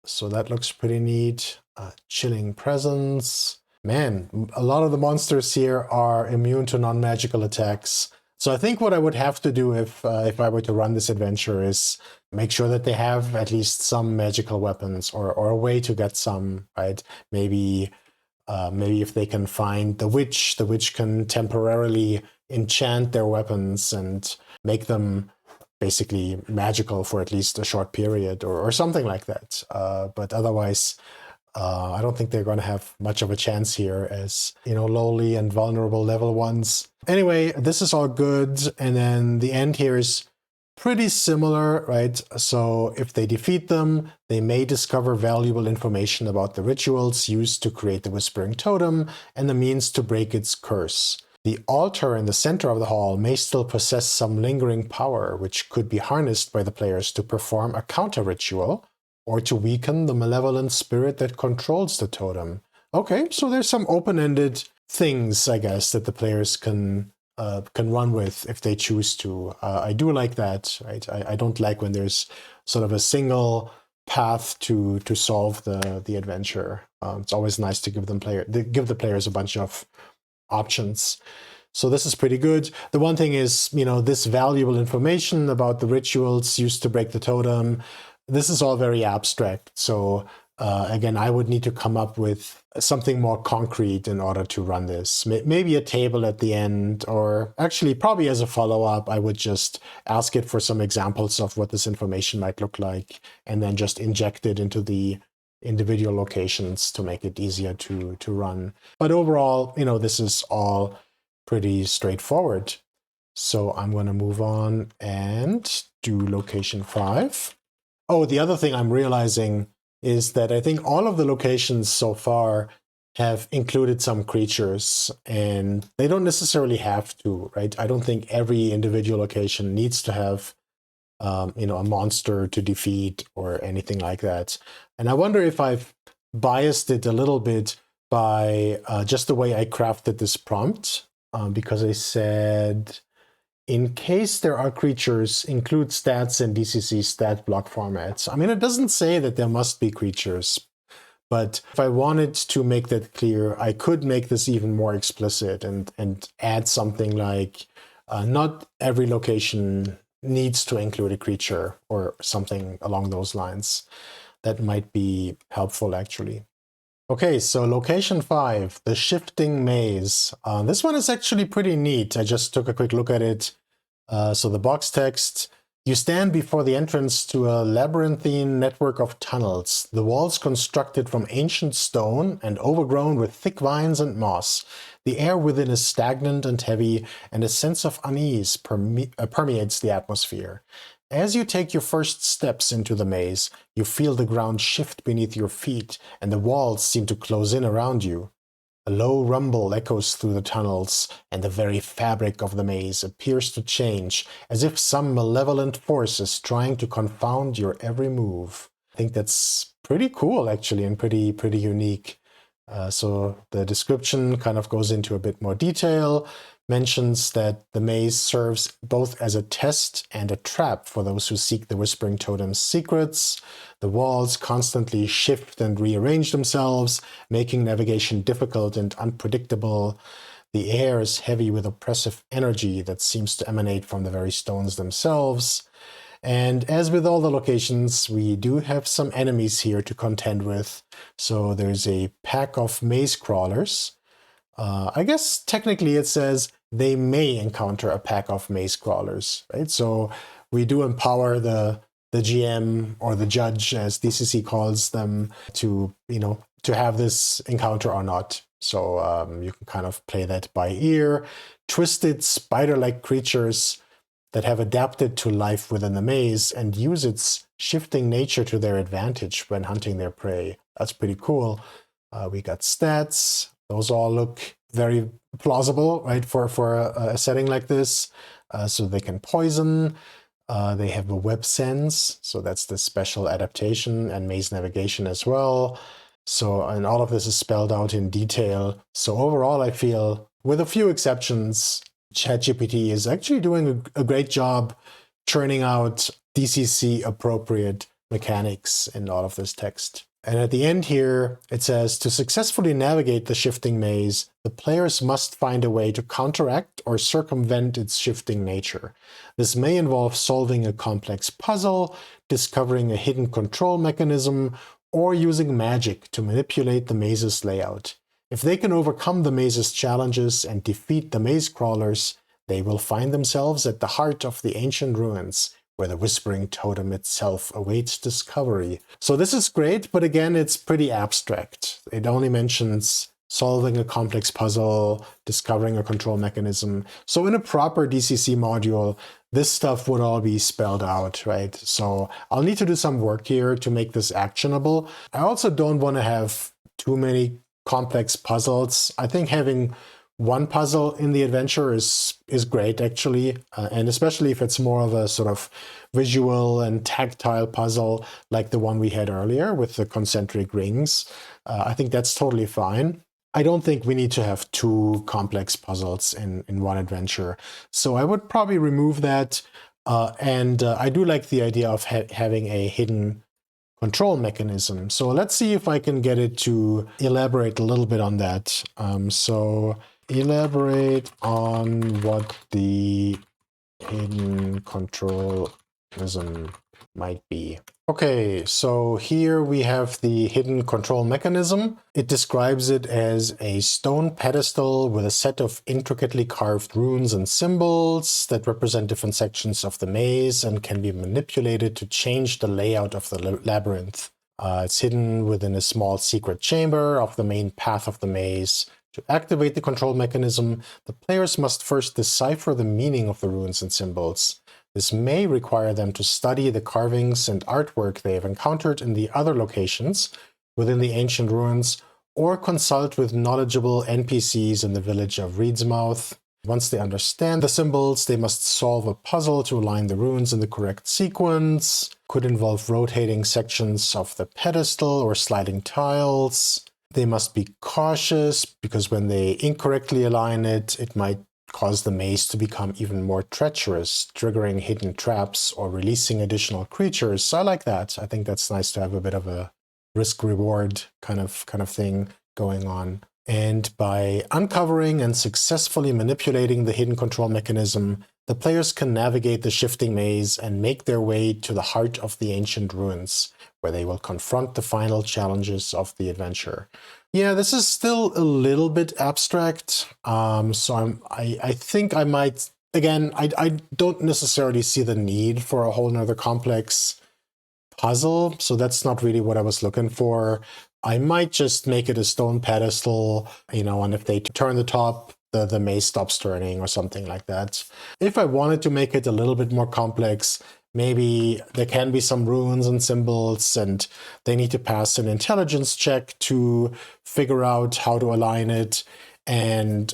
So that looks pretty neat. Chilling presence. Man, a lot of the monsters here are immune to non-magical attacks. So I think what I would have to do if I were to run this adventure is make sure that they have at least some magical weapons or a way to get some, right? Maybe if they can find the witch can temporarily enchant their weapons and make them basically magical for at least a short period or something like that. But otherwise, I don't think they're going to have much of a chance here as, lowly and vulnerable level ones. Anyway, this is all good. And then the end here is pretty similar, right? So if they defeat them, they may discover valuable information about the rituals used to create the Whispering Totem and the means to break its curse. The altar in the center of the hall may still possess some lingering power, which could be harnessed by the players to perform a counter-ritual or to weaken the malevolent spirit that controls the totem. Okay, so there's some open-ended things, I guess, that the players can run with if they choose to. I do like that, right? I don't like when there's sort of a single path to solve the adventure. It's always nice to give the players a bunch of options. So this is pretty good. The one thing is, this valuable information about the rituals used to break the totem, this is all very abstract. So again, I would need to come up with something more concrete in order to run this. Maybe a table at the end, or actually probably as a follow-up, I would just ask it for some examples of what this information might look like, and then just inject it into the individual locations to make it easier to run. But overall, this is all pretty straightforward. So I'm going to move on and do location 5. Oh, the other thing I'm realizing is that I think all of the locations so far have included some creatures, and they don't necessarily have to, right? I don't think every individual location needs to have a monster to defeat or anything like that. And I wonder if I've biased it a little bit by just the way I crafted this prompt, because I said, in case there are creatures, include stats in DCC stat block formats. I mean, it doesn't say that there must be creatures, but if I wanted to make that clear, I could make this even more explicit and add something like, not every location needs to include a creature or something along those lines. That might be helpful, actually. Okay, so location 5, the shifting maze. This one is actually pretty neat. I just took a quick look at it. So the box text, you stand before the entrance to a labyrinthine network of tunnels, the walls constructed from ancient stone and overgrown with thick vines and moss. The air within is stagnant and heavy, and a sense of unease permeates the atmosphere. As you take your first steps into the maze, you feel the ground shift beneath your feet, and the walls seem to close in around you. A low rumble echoes through the tunnels, and the very fabric of the maze appears to change, as if some malevolent force is trying to confound your every move. I think that's pretty cool, actually, and pretty unique. So the description kind of goes into a bit more detail, mentions that the maze serves both as a test and a trap for those who seek the Whispering Totem's secrets. The walls constantly shift and rearrange themselves, making navigation difficult and unpredictable. The air is heavy with oppressive energy that seems to emanate from the very stones themselves. And as with all the locations, we do have some enemies here to contend with. So there's a pack of maze crawlers. I guess technically it says they may encounter a pack of maze crawlers, right? So we do empower the GM or the judge, as DCC calls them, to have this encounter or not. So you can kind of play that by ear. Twisted spider-like creatures that have adapted to life within the maze and use its shifting nature to their advantage when hunting their prey. That's pretty cool. We got stats. Those all look very plausible, right, for a setting like this. So they can poison. They have a web sense, so that's the special adaptation, and maze navigation as well. So, and all of this is spelled out in detail. So overall, I feel, with a few exceptions, ChatGPT is actually doing a great job churning out DCC appropriate mechanics in all of this text. And at the end here, it says, to successfully navigate the shifting maze, the players must find a way to counteract or circumvent its shifting nature. This may involve solving a complex puzzle, discovering a hidden control mechanism, or using magic to manipulate the maze's layout. If they can overcome the maze's challenges and defeat the maze crawlers, they will find themselves at the heart of the ancient ruins, where the Whispering Totem itself awaits discovery. So this is great, but again, it's pretty abstract. It only mentions solving a complex puzzle, discovering a control mechanism. So in a proper DCC module, this stuff would all be spelled out, right? So I'll need to do some work here to make this actionable. I also don't want to have too many complex puzzles. I think having one puzzle in the adventure is great, actually, and especially if it's more of a sort of visual and tactile puzzle like the one we had earlier with the concentric rings. I think that's totally fine. I don't think we need to have two complex puzzles in one adventure, so I would probably remove that. And I do like the idea of having a hidden control mechanism. So let's see if I can get it to elaborate a little bit on that. So elaborate on what the hidden control mechanism might be. Okay, so here we have the hidden control mechanism. It describes it as a stone pedestal with a set of intricately carved runes and symbols that represent different sections of the maze and can be manipulated to change the layout of the labyrinth. It's hidden within a small secret chamber of the main path of the maze. To activate the control mechanism, the players must first decipher the meaning of the runes and symbols. This may require them to study the carvings and artwork they have encountered in the other locations within the ancient ruins, or consult with knowledgeable NPCs in the village of Reedsmouth. Once they understand the symbols, they must solve a puzzle to align the runes in the correct sequence. Could involve rotating sections of the pedestal or sliding tiles. They must be cautious, because when they incorrectly align it, it might cause the maze to become even more treacherous, triggering hidden traps or releasing additional creatures. So I like that. I think that's nice to have a bit of a risk-reward kind of thing going on. And by uncovering and successfully manipulating the hidden control mechanism, the players can navigate the shifting maze and make their way to the heart of the ancient ruins, where they will confront the final challenges of the adventure. Yeah, this is still a little bit abstract, so I think I might, again, I don't necessarily see the need for a whole nother complex puzzle, so that's not really what I was looking for. I might just make it a stone pedestal, you know, and if they turn the top, the maze stops turning or something like that. If I wanted to make it a little bit more complex, maybe there can be some runes and symbols, and they need to pass an intelligence check to figure out how to align it. And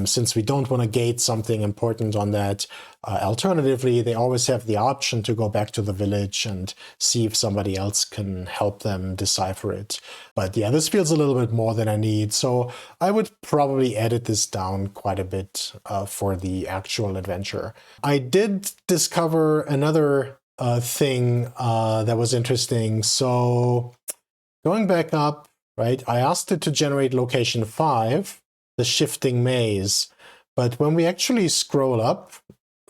since we don't want to gate something important on that, alternatively, they always have the option to go back to the village and see if somebody else can help them decipher it. But yeah, this feels a little bit more than I need, so I would probably edit this down quite a bit for the actual adventure. I did discover another thing that was interesting. So going back up, right, I asked it to generate location 5, the shifting maze. But when we actually scroll up,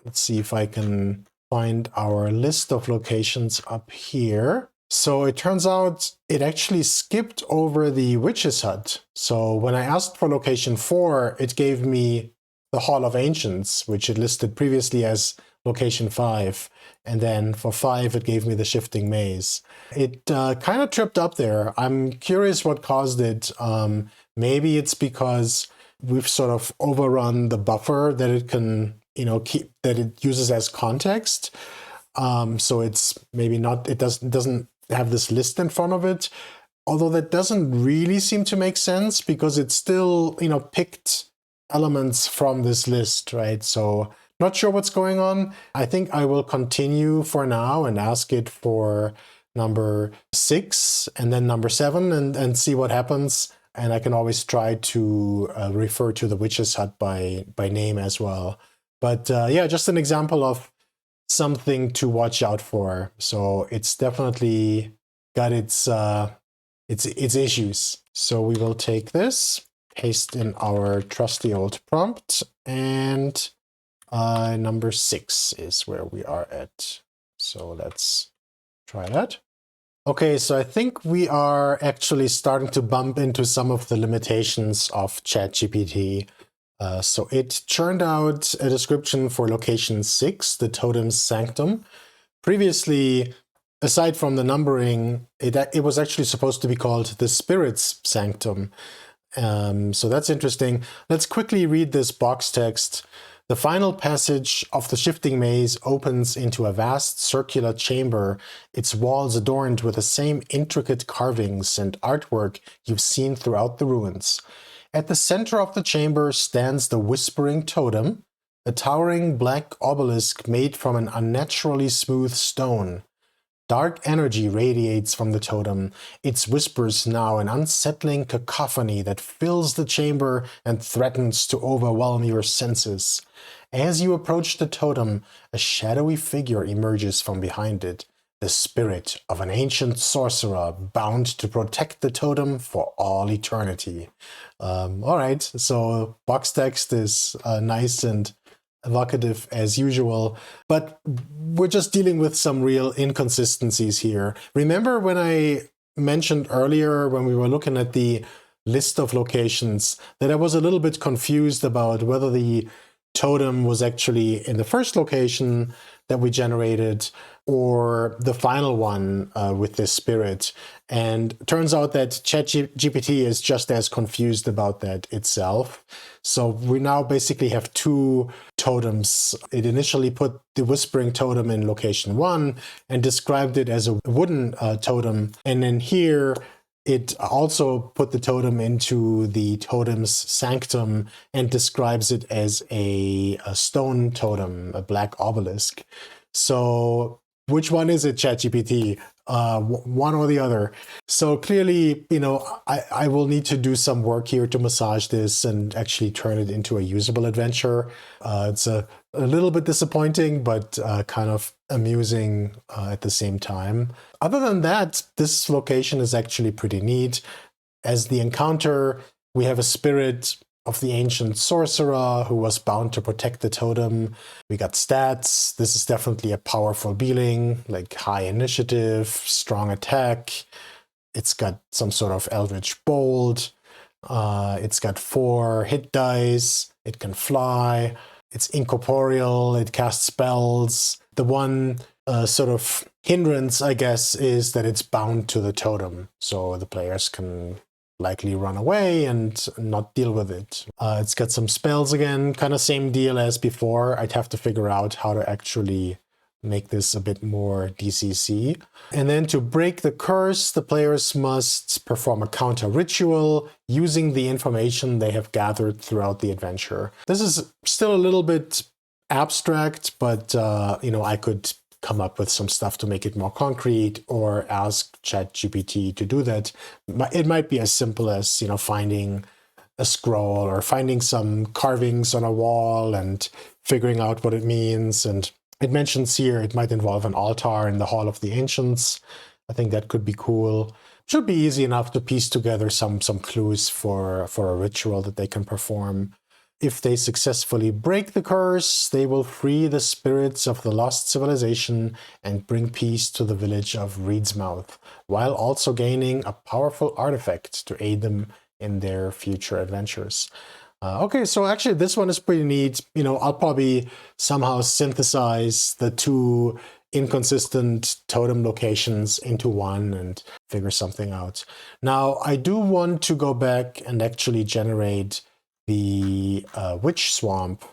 let's see if I can find our list of locations up here. So it turns out it actually skipped over the witch's hut. So when I asked for location 4, it gave me the Hall of Ancients, which it listed previously as location 5. And then for 5, it gave me the shifting maze. It kind of tripped up there. I'm curious what caused it. Maybe it's because we've sort of overrun the buffer that it can, you know, keep, that it uses as context. So it's maybe not, it doesn't have this list in front of it. Although that doesn't really seem to make sense because it's still, you know, picked elements from this list, right? So not sure what's going on. I think I will continue for now and ask it for number 6 and then number 7 and see what happens. And I can always try to refer to the witch's hut by name as well. But yeah, just an example of something to watch out for. So it's definitely got its issues. So we will take this, paste in our trusty old prompt, and number 6 is where we are at. So let's try that. Okay, so I think we are actually starting to bump into some of the limitations of ChatGPT. So it churned out a description for location 6, the Totem's Sanctum. Previously, aside from the numbering, it was actually supposed to be called the Spirit's Sanctum. So that's interesting. Let's quickly read this box text. The final passage of the shifting maze opens into a vast circular chamber, its walls adorned with the same intricate carvings and artwork you've seen throughout the ruins. At the center of the chamber stands the Whispering Totem, a towering black obelisk made from an unnaturally smooth stone. Dark energy radiates from the totem, its whispers now an unsettling cacophony that fills the chamber and threatens to overwhelm your senses. As you approach the totem, a shadowy figure emerges from behind it, the spirit of an ancient sorcerer bound to protect the totem for all eternity. All right, so box text is nice and evocative as usual, but we're just dealing with some real inconsistencies here. Remember when I mentioned earlier when we were looking at the list of locations that I was a little bit confused about whether the totem was actually in the first location that we generated or the final one with this spirit. And turns out that ChatGPT is just as confused about that itself. So we now basically have 2 totems. It initially put the Whispering Totem in location 1 and described it as a wooden totem. And then here it also put the totem into the Totem's Sanctum and describes it as a stone totem, a black obelisk. So which one is it, ChatGPT? One or the other. So clearly, you know, I will need to do some work here to massage this and actually turn it into a usable adventure. It's a little bit disappointing, but kind of amusing at the same time. Other than that, this location is actually pretty neat. As the encounter, we have a spirit of the ancient sorcerer who was bound to protect the totem. We got stats. This is definitely a powerful being, like high initiative, strong attack. It's got some sort of eldritch bolt. It's got 4 hit dice. It can fly. It's incorporeal. It casts spells. The one sort of hindrance, I guess, is that it's bound to the totem. So the players can likely run away and not deal with it. It's got some spells again, kind of same deal as before. I'd have to figure out how to actually make this a bit more DCC. And then to break the curse, the players must perform a counter ritual using the information they have gathered throughout the adventure. This is still a little bit abstract, but you know, I could come up with some stuff to make it more concrete or ask ChatGPT to do that. It might be as simple as, you know, finding a scroll or finding some carvings on a wall and figuring out what it means. And it mentions here it might involve an altar in the Hall of the Ancients. I think that could be cool. Should be easy enough to piece together some clues for a ritual that they can perform. If they successfully break the curse, they will free the spirits of the lost civilization and bring peace to the village of Reedsmouth, while also gaining a powerful artifact to aid them in their future adventures. Okay, so actually this one is pretty neat. You know, I'll probably somehow synthesize the 2 inconsistent totem locations into one and figure something out. Now, I do want to go back and actually generate the witch swamp.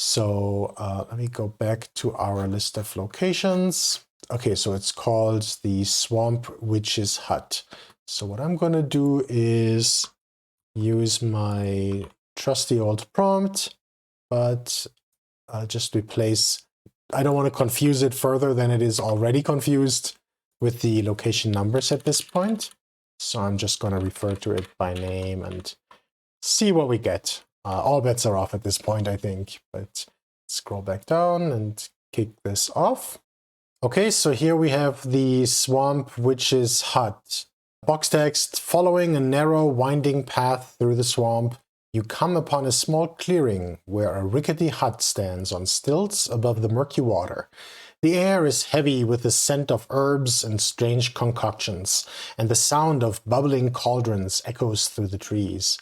So let me go back to our list of locations. Okay, so it's called the Swamp Witch's Hut. So what I'm going to do is use my trusty old prompt, but I'll just replace, I don't want to confuse it further than it is already confused with the location numbers at this point. So I'm just going to refer to it by name and see what we get. All bets are off at this point, I think, but scroll back down and kick this off. Okay, so here we have the Swamp Witch's Hut. Box text: following a narrow, winding path through the swamp, you come upon a small clearing where a rickety hut stands on stilts above the murky water. The air is heavy with the scent of herbs and strange concoctions, and the sound of bubbling cauldrons echoes through the trees.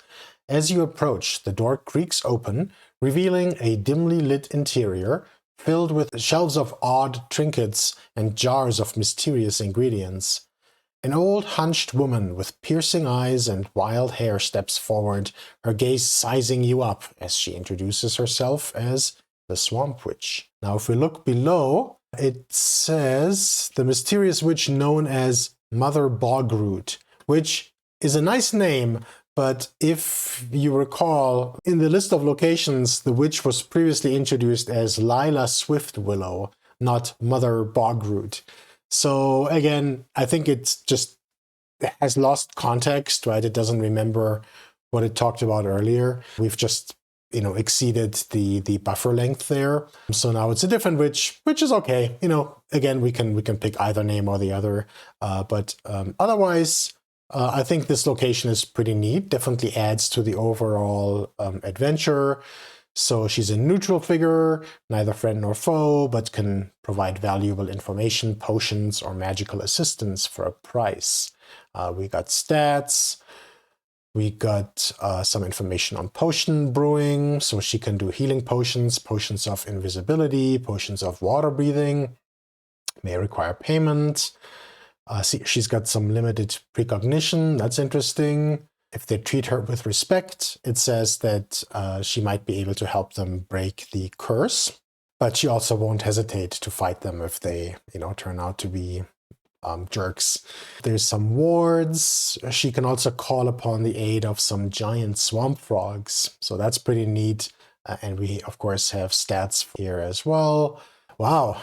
As you approach, the door creaks open, revealing a dimly lit interior filled with shelves of odd trinkets and jars of mysterious ingredients. An old hunched woman with piercing eyes and wild hair steps forward, her gaze sizing you up as she introduces herself as the Swamp Witch. Now, if we look below, it says the mysterious witch known as Mother Bogroot, which is a nice name, but if you recall, in the list of locations, the witch was previously introduced as Lila Swiftwillow, not Mother Bogroot. So again, I think it has lost context, right? It doesn't remember what it talked about earlier. We've just, exceeded the buffer length there. So now it's a different witch, which is okay. Again, we can pick either name or the other. But otherwise, I think this location is pretty neat. Definitely adds to the overall adventure. So she's a neutral figure, neither friend nor foe, but can provide valuable information, potions, or magical assistance for a price. We got stats. We got some information on potion brewing. So she can do healing potions, potions of invisibility, potions of water breathing. May require payment. She's got some limited precognition. That's interesting. If they treat her with respect, it says that she might be able to help them break the curse, but she also won't hesitate to fight them if they, turn out to be jerks. There's some wards. She can also call upon the aid of some giant swamp frogs, so that's pretty neat. And we, of course, have stats here as well. Wow,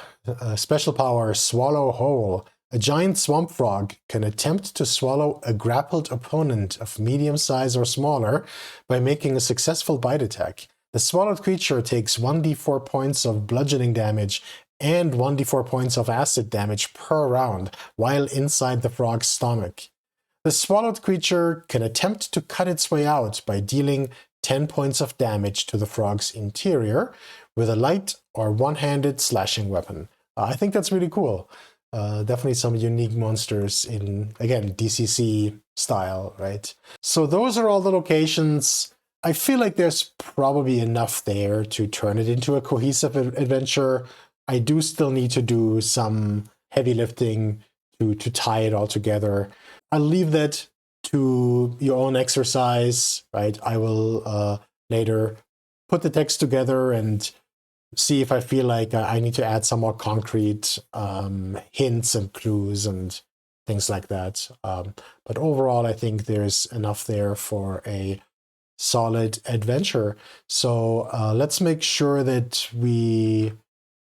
special power, Swallow Whole. A giant swamp frog can attempt to swallow a grappled opponent of medium size or smaller by making a successful bite attack. The swallowed creature takes 1d4 points of bludgeoning damage and 1d4 points of acid damage per round while inside the frog's stomach. The swallowed creature can attempt to cut its way out by dealing 10 points of damage to the frog's interior with a light or one-handed slashing weapon. I think that's really cool. Definitely some unique monsters in, again, DCC style, right? So those are all the locations. I feel like there's probably enough there to turn it into a cohesive adventure. I do still need to do some heavy lifting to tie it all together. I'll leave that to your own exercise, right? I will later put the text together and see if I feel like I need to add some more concrete hints and clues and things like that. But overall, I think there's enough there for a solid adventure. So let's make sure that we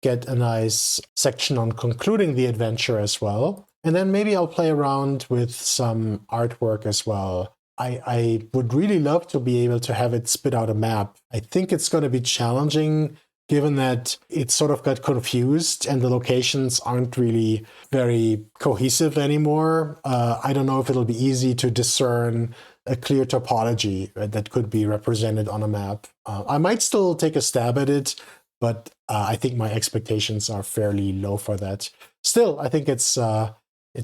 get a nice section on concluding the adventure as well. And then maybe I'll play around with some artwork as well. I would really love to be able to have it spit out a map. I think it's going to be challenging given that it sort of got confused and the locations aren't really very cohesive anymore. I don't know if it'll be easy to discern a clear topology that could be represented on a map. I might still take a stab at it, but I think my expectations are fairly low for that. Still, I think it's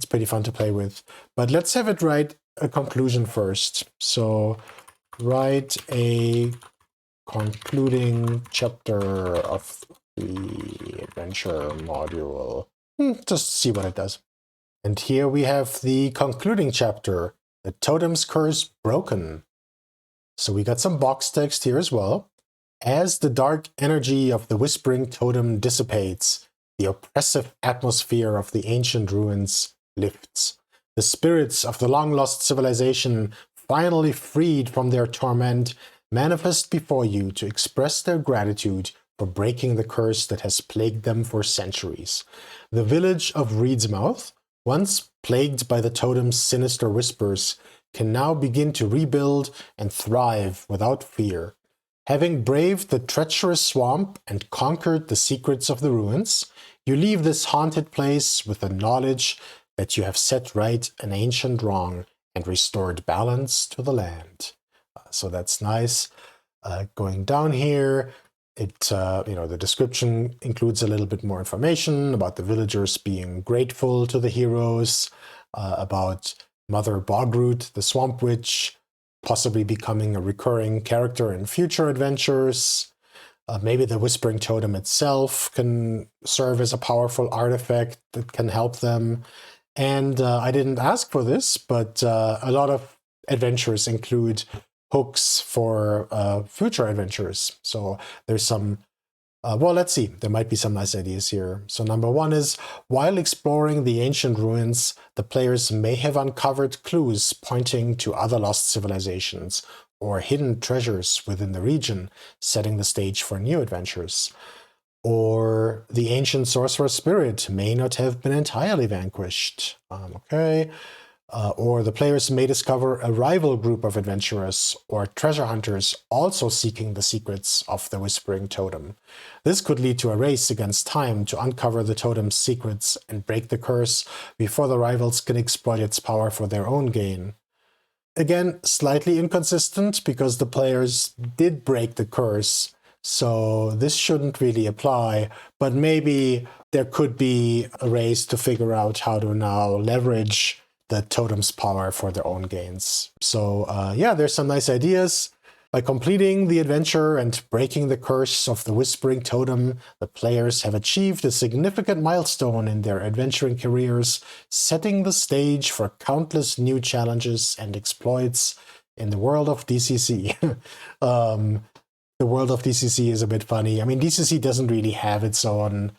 pretty fun to play with. But let's have it write a conclusion first. So write a concluding chapter of the adventure module. Just see what it does. And here we have the concluding chapter, the Totem's Curse Broken. So we got some box text here as well. As the dark energy of the Whispering Totem dissipates, the oppressive atmosphere of the ancient ruins lifts. The spirits of the long-lost civilization, finally freed from their torment, manifest before you to express their gratitude for breaking the curse that has plagued them for centuries. The village of Reedsmouth, once plagued by the totem's sinister whispers, can now begin to rebuild and thrive without fear. Having braved the treacherous swamp and conquered the secrets of the ruins, you leave this haunted place with the knowledge that you have set right an ancient wrong and restored balance to the land. So that's nice. Going down here, the description includes a little bit more information about the villagers being grateful to the heroes, about Mother Bogroot, the Swamp Witch, possibly becoming a recurring character in future adventures. Maybe the Whispering Totem itself can serve as a powerful artifact that can help them. And I didn't ask for this, but a lot of adventures include hooks for future adventures. So there's some, let's see, there might be some nice ideas here. So number one is, while exploring the ancient ruins, the players may have uncovered clues pointing to other lost civilizations or hidden treasures within the region, setting the stage for new adventures. Or the ancient sorcerer spirit may not have been entirely vanquished. Or the players may discover a rival group of adventurers or treasure hunters also seeking the secrets of the Whispering Totem. This could lead to a race against time to uncover the totem's secrets and break the curse before the rivals can exploit its power for their own gain. Again, slightly inconsistent because the players did break the curse, so this shouldn't really apply, but maybe there could be a race to figure out how to now leverage the totem's power for their own gains. So there's some nice ideas. By completing the adventure and breaking the curse of the Whispering Totem, the players have achieved a significant milestone in their adventuring careers, setting the stage for countless new challenges and exploits in the world of DCC. The world of DCC is a bit funny. I mean, DCC doesn't really have its own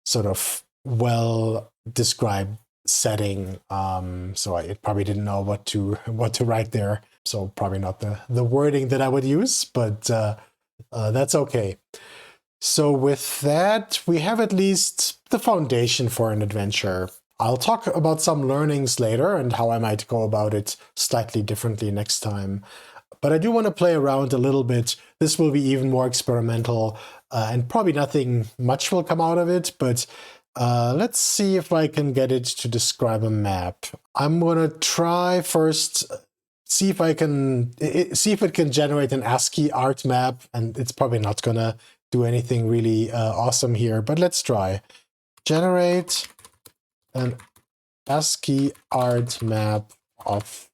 sort of well-described setting, so I probably didn't know what to write there. So probably not the wording that I would use, but that's okay. So with that, we have at least the foundation for an adventure. I'll talk about some learnings later and how I might go about it slightly differently next time. But I do want to play around a little bit. This will be even more experimental, and probably nothing much will come out of it, but let's see if I can get it to describe a map. I'm going to try first, see if it can generate an ASCII art map, and it's probably not going to do anything really awesome here, but let's try. Generate an ASCII art map of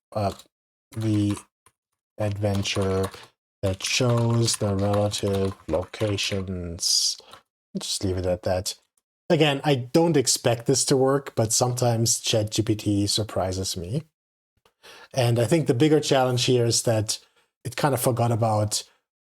the adventure that shows the relative locations. Just leave it at that. Again, I don't expect this to work, but sometimes ChatGPT surprises me. And I think the bigger challenge here is that it kind of forgot about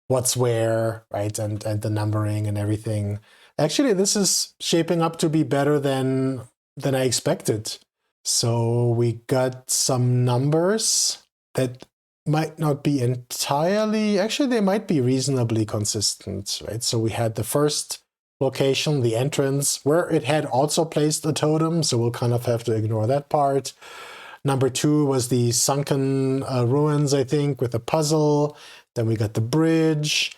what's where, right? And the numbering and everything. Actually, this is shaping up to be better than I expected. So we got some numbers that might not be entirely, actually they might be reasonably consistent, right? So we had the first location, the entrance, where it had also placed a totem, so we'll kind of have to ignore that part. Number 2 was the sunken ruins, I think, with a puzzle. Then we got the bridge.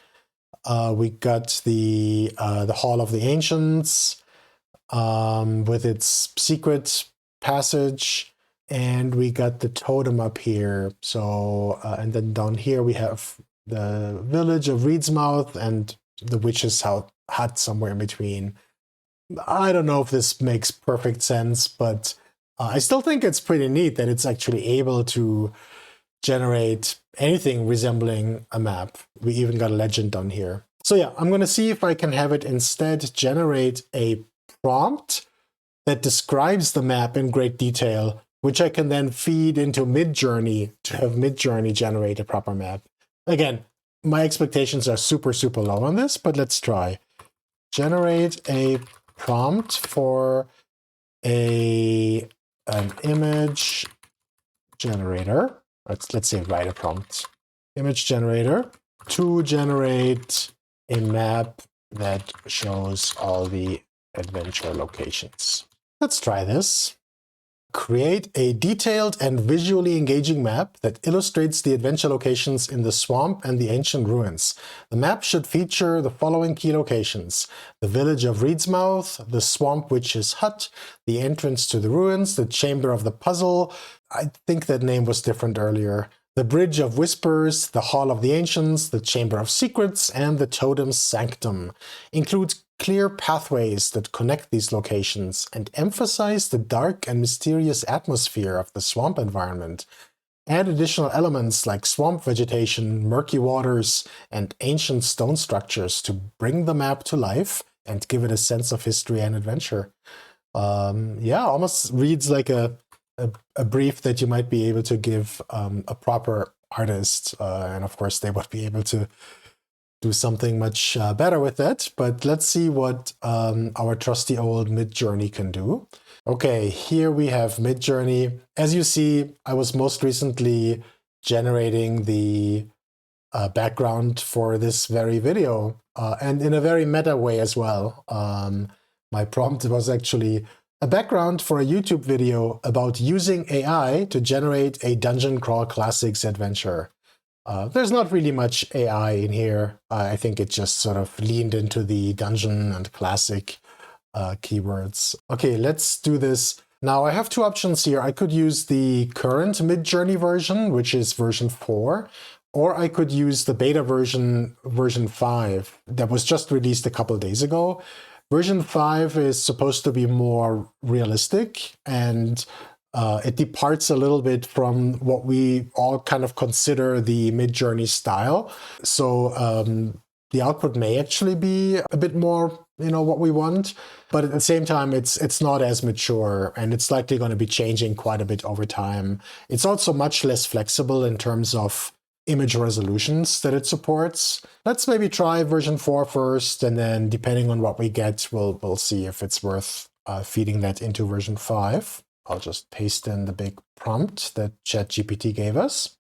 We got the Hall of the Ancients with its secret passage. And we got the totem up here. So, and then down here we have the village of Reedsmouth and the witch's hut somewhere in between. I don't know if this makes perfect sense, but I still think it's pretty neat that it's actually able to generate anything resembling a map. We even got a legend down here. So yeah, I'm going to see if I can have it instead generate a prompt that describes the map in great detail, which I can then feed into Midjourney to have Midjourney generate a proper map. Again, my expectations are super, super low on this, but let's try. Generate a prompt for an image generator. Let's say write a prompt. Image generator to generate a map that shows all the adventure locations. Let's try this. Create a detailed and visually engaging map that illustrates the adventure locations in the swamp and the ancient ruins. The map should feature the following key locations: the village of Reedsmouth, the swamp witch's hut, the entrance to the ruins, the chamber of the puzzle. I think that name was different earlier. The Bridge of Whispers, the Hall of the Ancients, the Chamber of Secrets, and the Totem Sanctum. Include clear pathways that connect these locations and emphasize the dark and mysterious atmosphere of the swamp environment. Add additional elements like swamp vegetation, murky waters, and ancient stone structures to bring the map to life and give it a sense of history and adventure. Yeah, almost reads like a brief that you might be able to give a proper artist, and of course they would be able to do something much better with that. But let's see what our trusty old Midjourney can do. Okay, here we have Midjourney. As you see, I was most recently generating the background for this very video, and in a very meta way as well. My prompt was actually a background for a YouTube video about using AI to generate a Dungeon Crawl Classics adventure. There's not really much AI in here. I think it just sort of leaned into the dungeon and classic keywords. Okay, let's do this. Now I have two options here. I could use the current Midjourney version, which is version 4, or I could use the beta version, version 5, that was just released a couple days ago. Version 5 is supposed to be more realistic, and it departs a little bit from what we all kind of consider the Midjourney style. So the output may actually be a bit more, what we want, but at the same time, it's not as mature, and it's likely going to be changing quite a bit over time. It's also much less flexible in terms of image resolutions that it supports. Let's maybe try version 4 first, and then depending on what we get, we'll see if it's worth feeding that into version 5. I'll just paste in the big prompt that ChatGPT gave us.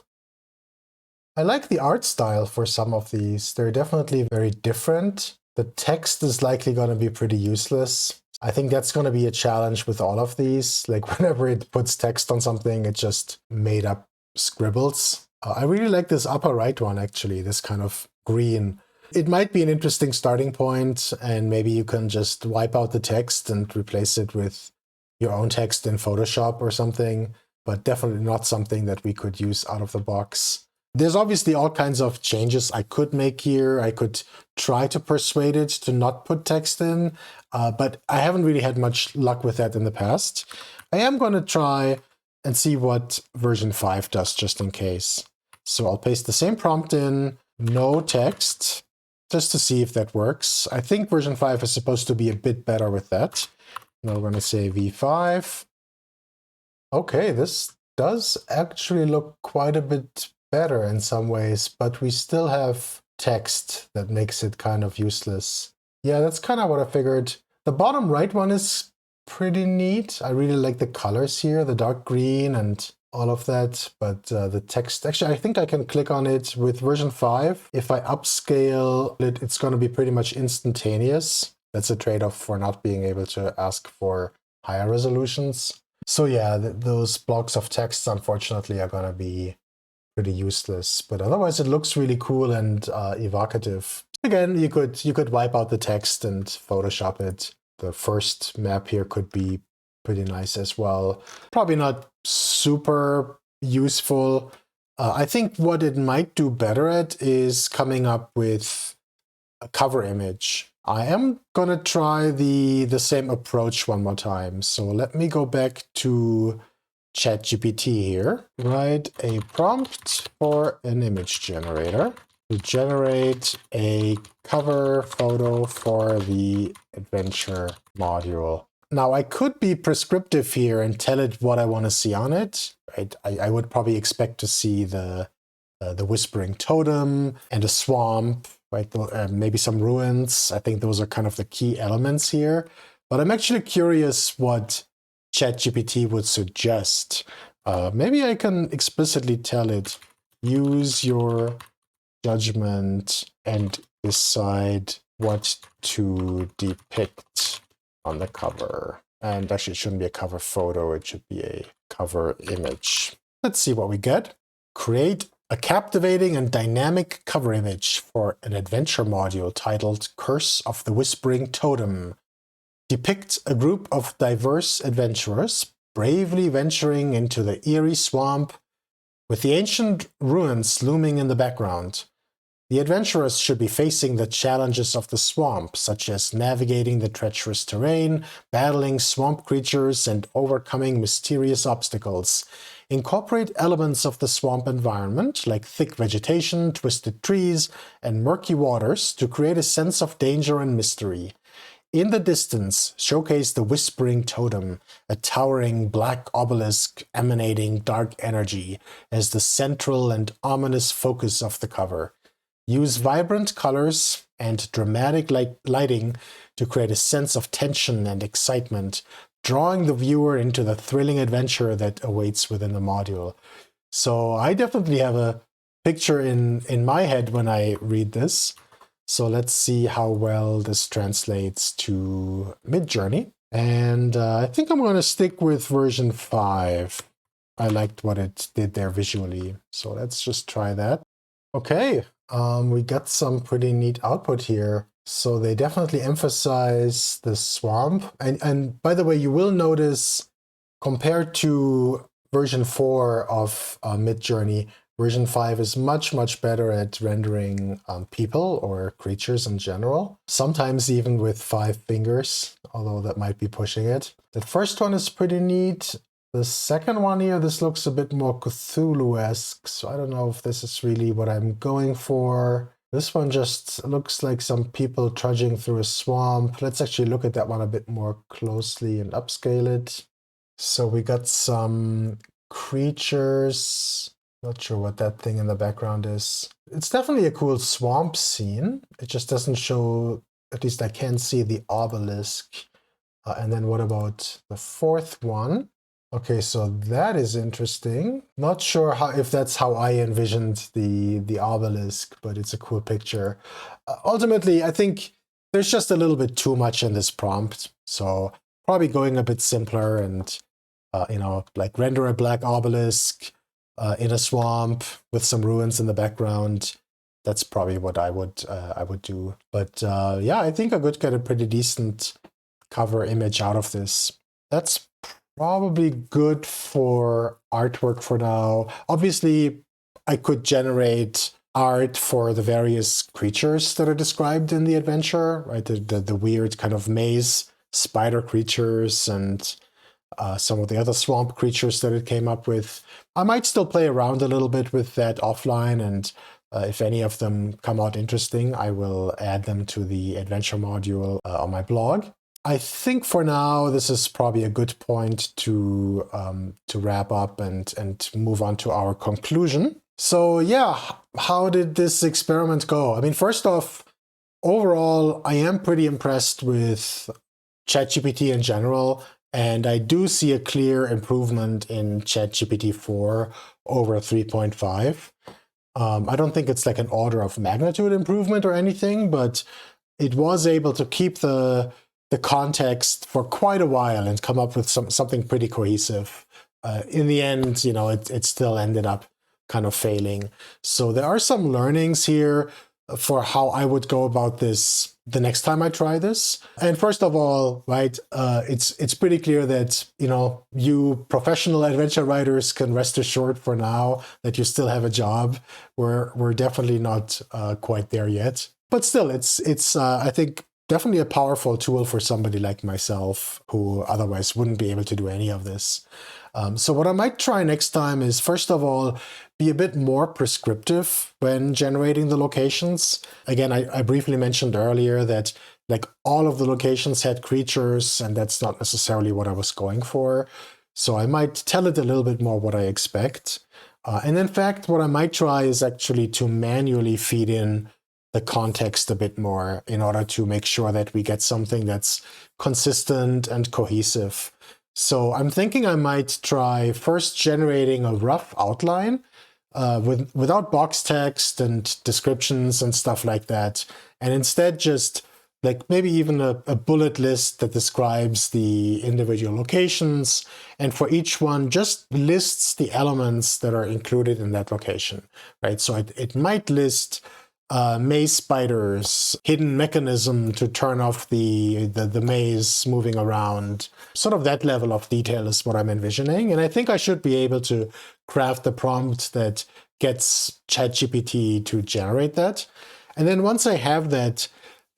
I like the art style for some of these. They're definitely very different. The text is likely going to be pretty useless. I think that's going to be a challenge with all of these. Like whenever it puts text on something, it just made up scribbles. I really like this upper right one, actually, this kind of green. It might be an interesting starting point, and maybe you can just wipe out the text and replace it with your own text in Photoshop or something, but definitely not something that we could use out of the box. There's obviously all kinds of changes I could make here. I could try to persuade it to not put text in, but I haven't really had much luck with that in the past. I am going to try and see what version 5 does just in case. So I'll paste the same prompt in, no text, just to see if that works. I think version 5 is supposed to be a bit better with that. Now we're going to say V5. Okay, this does actually look quite a bit better in some ways, but we still have text that makes it kind of useless. Yeah, that's kind of what I figured. The bottom right one is pretty neat. I really like the colors here, the dark green and all of that, but the text, actually, I think I can click on it with version 5. If I upscale it, it's going to be pretty much instantaneous. That's a trade-off for not being able to ask for higher resolutions. So yeah, those blocks of text, unfortunately, are going to be pretty useless. But otherwise, it looks really cool and evocative. Again, you could wipe out the text and Photoshop it. The first map here could be pretty nice as well. Probably not super useful. I think what it might do better at is coming up with a cover image. I am gonna try the same approach one more time. So let me go back to ChatGPT here. Write a prompt for an image generator to generate a cover photo for the adventure module. Now I could be prescriptive here and tell it what I want to see on it. Right? I would probably expect to see the the Whispering Totem and a swamp, right? Maybe some ruins. I think those are kind of the key elements here. But I'm actually curious what ChatGPT would suggest. Maybe I can explicitly tell it, use your judgment and decide what to depict on the cover. And actually, it shouldn't be a cover photo, it should be a cover image. Let's see what we get. Create a captivating and dynamic cover image for an adventure module titled Curse of the Whispering Totem. Depict a group of diverse adventurers bravely venturing into the eerie swamp with the ancient ruins looming in the background. The adventurers should be facing the challenges of the swamp, such as navigating the treacherous terrain, battling swamp creatures, and overcoming mysterious obstacles. Incorporate elements of the swamp environment, like thick vegetation, twisted trees, and murky waters, to create a sense of danger and mystery. In the distance, showcase the Whispering Totem, a towering black obelisk emanating dark energy, as the central and ominous focus of the cover. Use vibrant colors and dramatic lighting to create a sense of tension and excitement, drawing the viewer into the thrilling adventure that awaits within the module. So I definitely have a picture in my head when I read this. So let's see how well this translates to Midjourney. And I think I'm going to stick with version 5. I liked what it did there visually. So let's just try that. Okay, we got some pretty neat output here. So they definitely emphasize the swamp. And by the way, you will notice compared to version 4 of Midjourney, version 5 is much, much better at rendering people or creatures in general. Sometimes even with 5 fingers, although that might be pushing it. The first one is pretty neat. The second one here, this looks a bit more Cthulhu-esque, so I don't know if this is really what I'm going for. This one just looks like some people trudging through a swamp. Let's actually look at that one a bit more closely and upscale it. So we got some creatures. Not sure what that thing in the background is. It's definitely a cool swamp scene. It just doesn't show, at least I can't see the obelisk. And then what about the fourth one? Okay, so that is interesting. Not sure if that's how I envisioned the obelisk, but it's a cool picture. Ultimately, I think there's just a little bit too much in this prompt. So probably going a bit simpler and, like render a black obelisk in a swamp with some ruins in the background. That's probably what I would do. But yeah, I think I could get a pretty decent cover image out of this. That's probably good for artwork for now. Obviously, I could generate art for the various creatures that are described in the adventure, right? The weird kind of maze spider creatures and some of the other swamp creatures that it came up with. I might still play around a little bit with that offline, and if any of them come out interesting, I will add them to the adventure module on my blog. I think for now, this is probably a good point to wrap up and move on to our conclusion. So yeah, how did this experiment go? I mean, first off, overall, I am pretty impressed with ChatGPT in general, and I do see a clear improvement in ChatGPT-4 over 3.5. I don't think it's like an order of magnitude improvement or anything, but it was able to keep the context for quite a while and come up with something pretty cohesive. In the end, it still ended up kind of failing. So there are some learnings here for how I would go about this the next time I try this. And first of all, right, it's pretty clear that, you professional adventure writers can rest assured for now that you still have a job. We're definitely not quite there yet. But still, it's I think, definitely a powerful tool for somebody like myself who otherwise wouldn't be able to do any of this. So what I might try next time is, first of all, be a bit more prescriptive when generating the locations. Again, I briefly mentioned earlier that like all of the locations had creatures, and that's not necessarily what I was going for. So I might tell it a little bit more what I expect. And in fact, what I might try is actually to manually feed in the context a bit more in order to make sure that we get something that's consistent and cohesive. So I'm thinking I might try first generating a rough outline without box text and descriptions and stuff like that, and instead just like maybe even a bullet list that describes the individual locations, and for each one just lists the elements that are included in that location, right? So it might list maze spiders, hidden mechanism to turn off the maze moving around. Sort of that level of detail is what I'm envisioning. And I think I should be able to craft the prompt that gets ChatGPT to generate that. And then once I have that,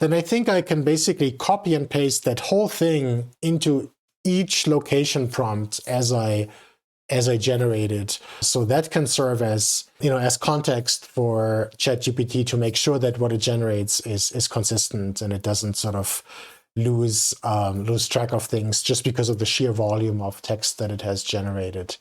then I think I can basically copy and paste that whole thing into each location prompt as I generate it. So that can serve as, as context for ChatGPT to make sure that what it generates is consistent and it doesn't sort of lose track of things just because of the sheer volume of text that it has generated.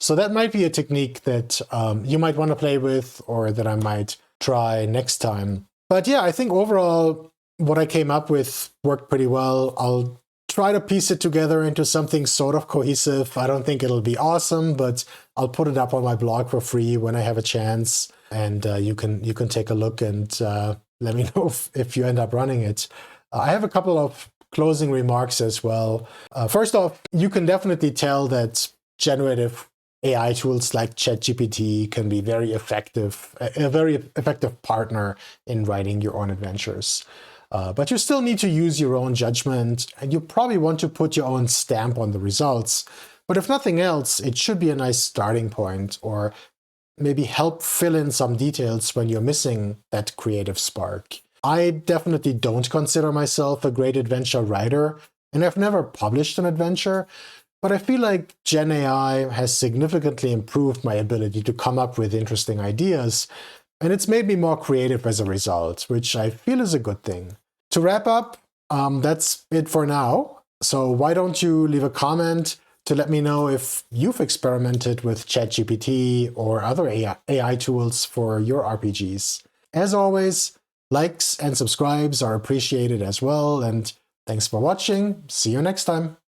So that might be a technique that you might want to play with, or that I might try next time. But yeah, I think overall what I came up with worked pretty well. I'll try to piece it together into something sort of cohesive. I don't think it'll be awesome, but I'll put it up on my blog for free when I have a chance, and you can take a look and let me know if you end up running it. I have a couple of closing remarks as well. First off, you can definitely tell that generative AI tools like ChatGPT can be very effective, a very effective partner in writing your own adventures. But you still need to use your own judgment, and you probably want to put your own stamp on the results. But if nothing else, it should be a nice starting point, or maybe help fill in some details when you're missing that creative spark. I definitely don't consider myself a great adventure writer, and I've never published an adventure, but I feel like Gen AI has significantly improved my ability to come up with interesting ideas, and it's made me more creative as a result, which I feel is a good thing. To wrap up, that's it for now. So why don't you leave a comment to let me know if you've experimented with ChatGPT or other AI tools for your RPGs. As always, likes and subscribes are appreciated as well, and thanks for watching. See you next time.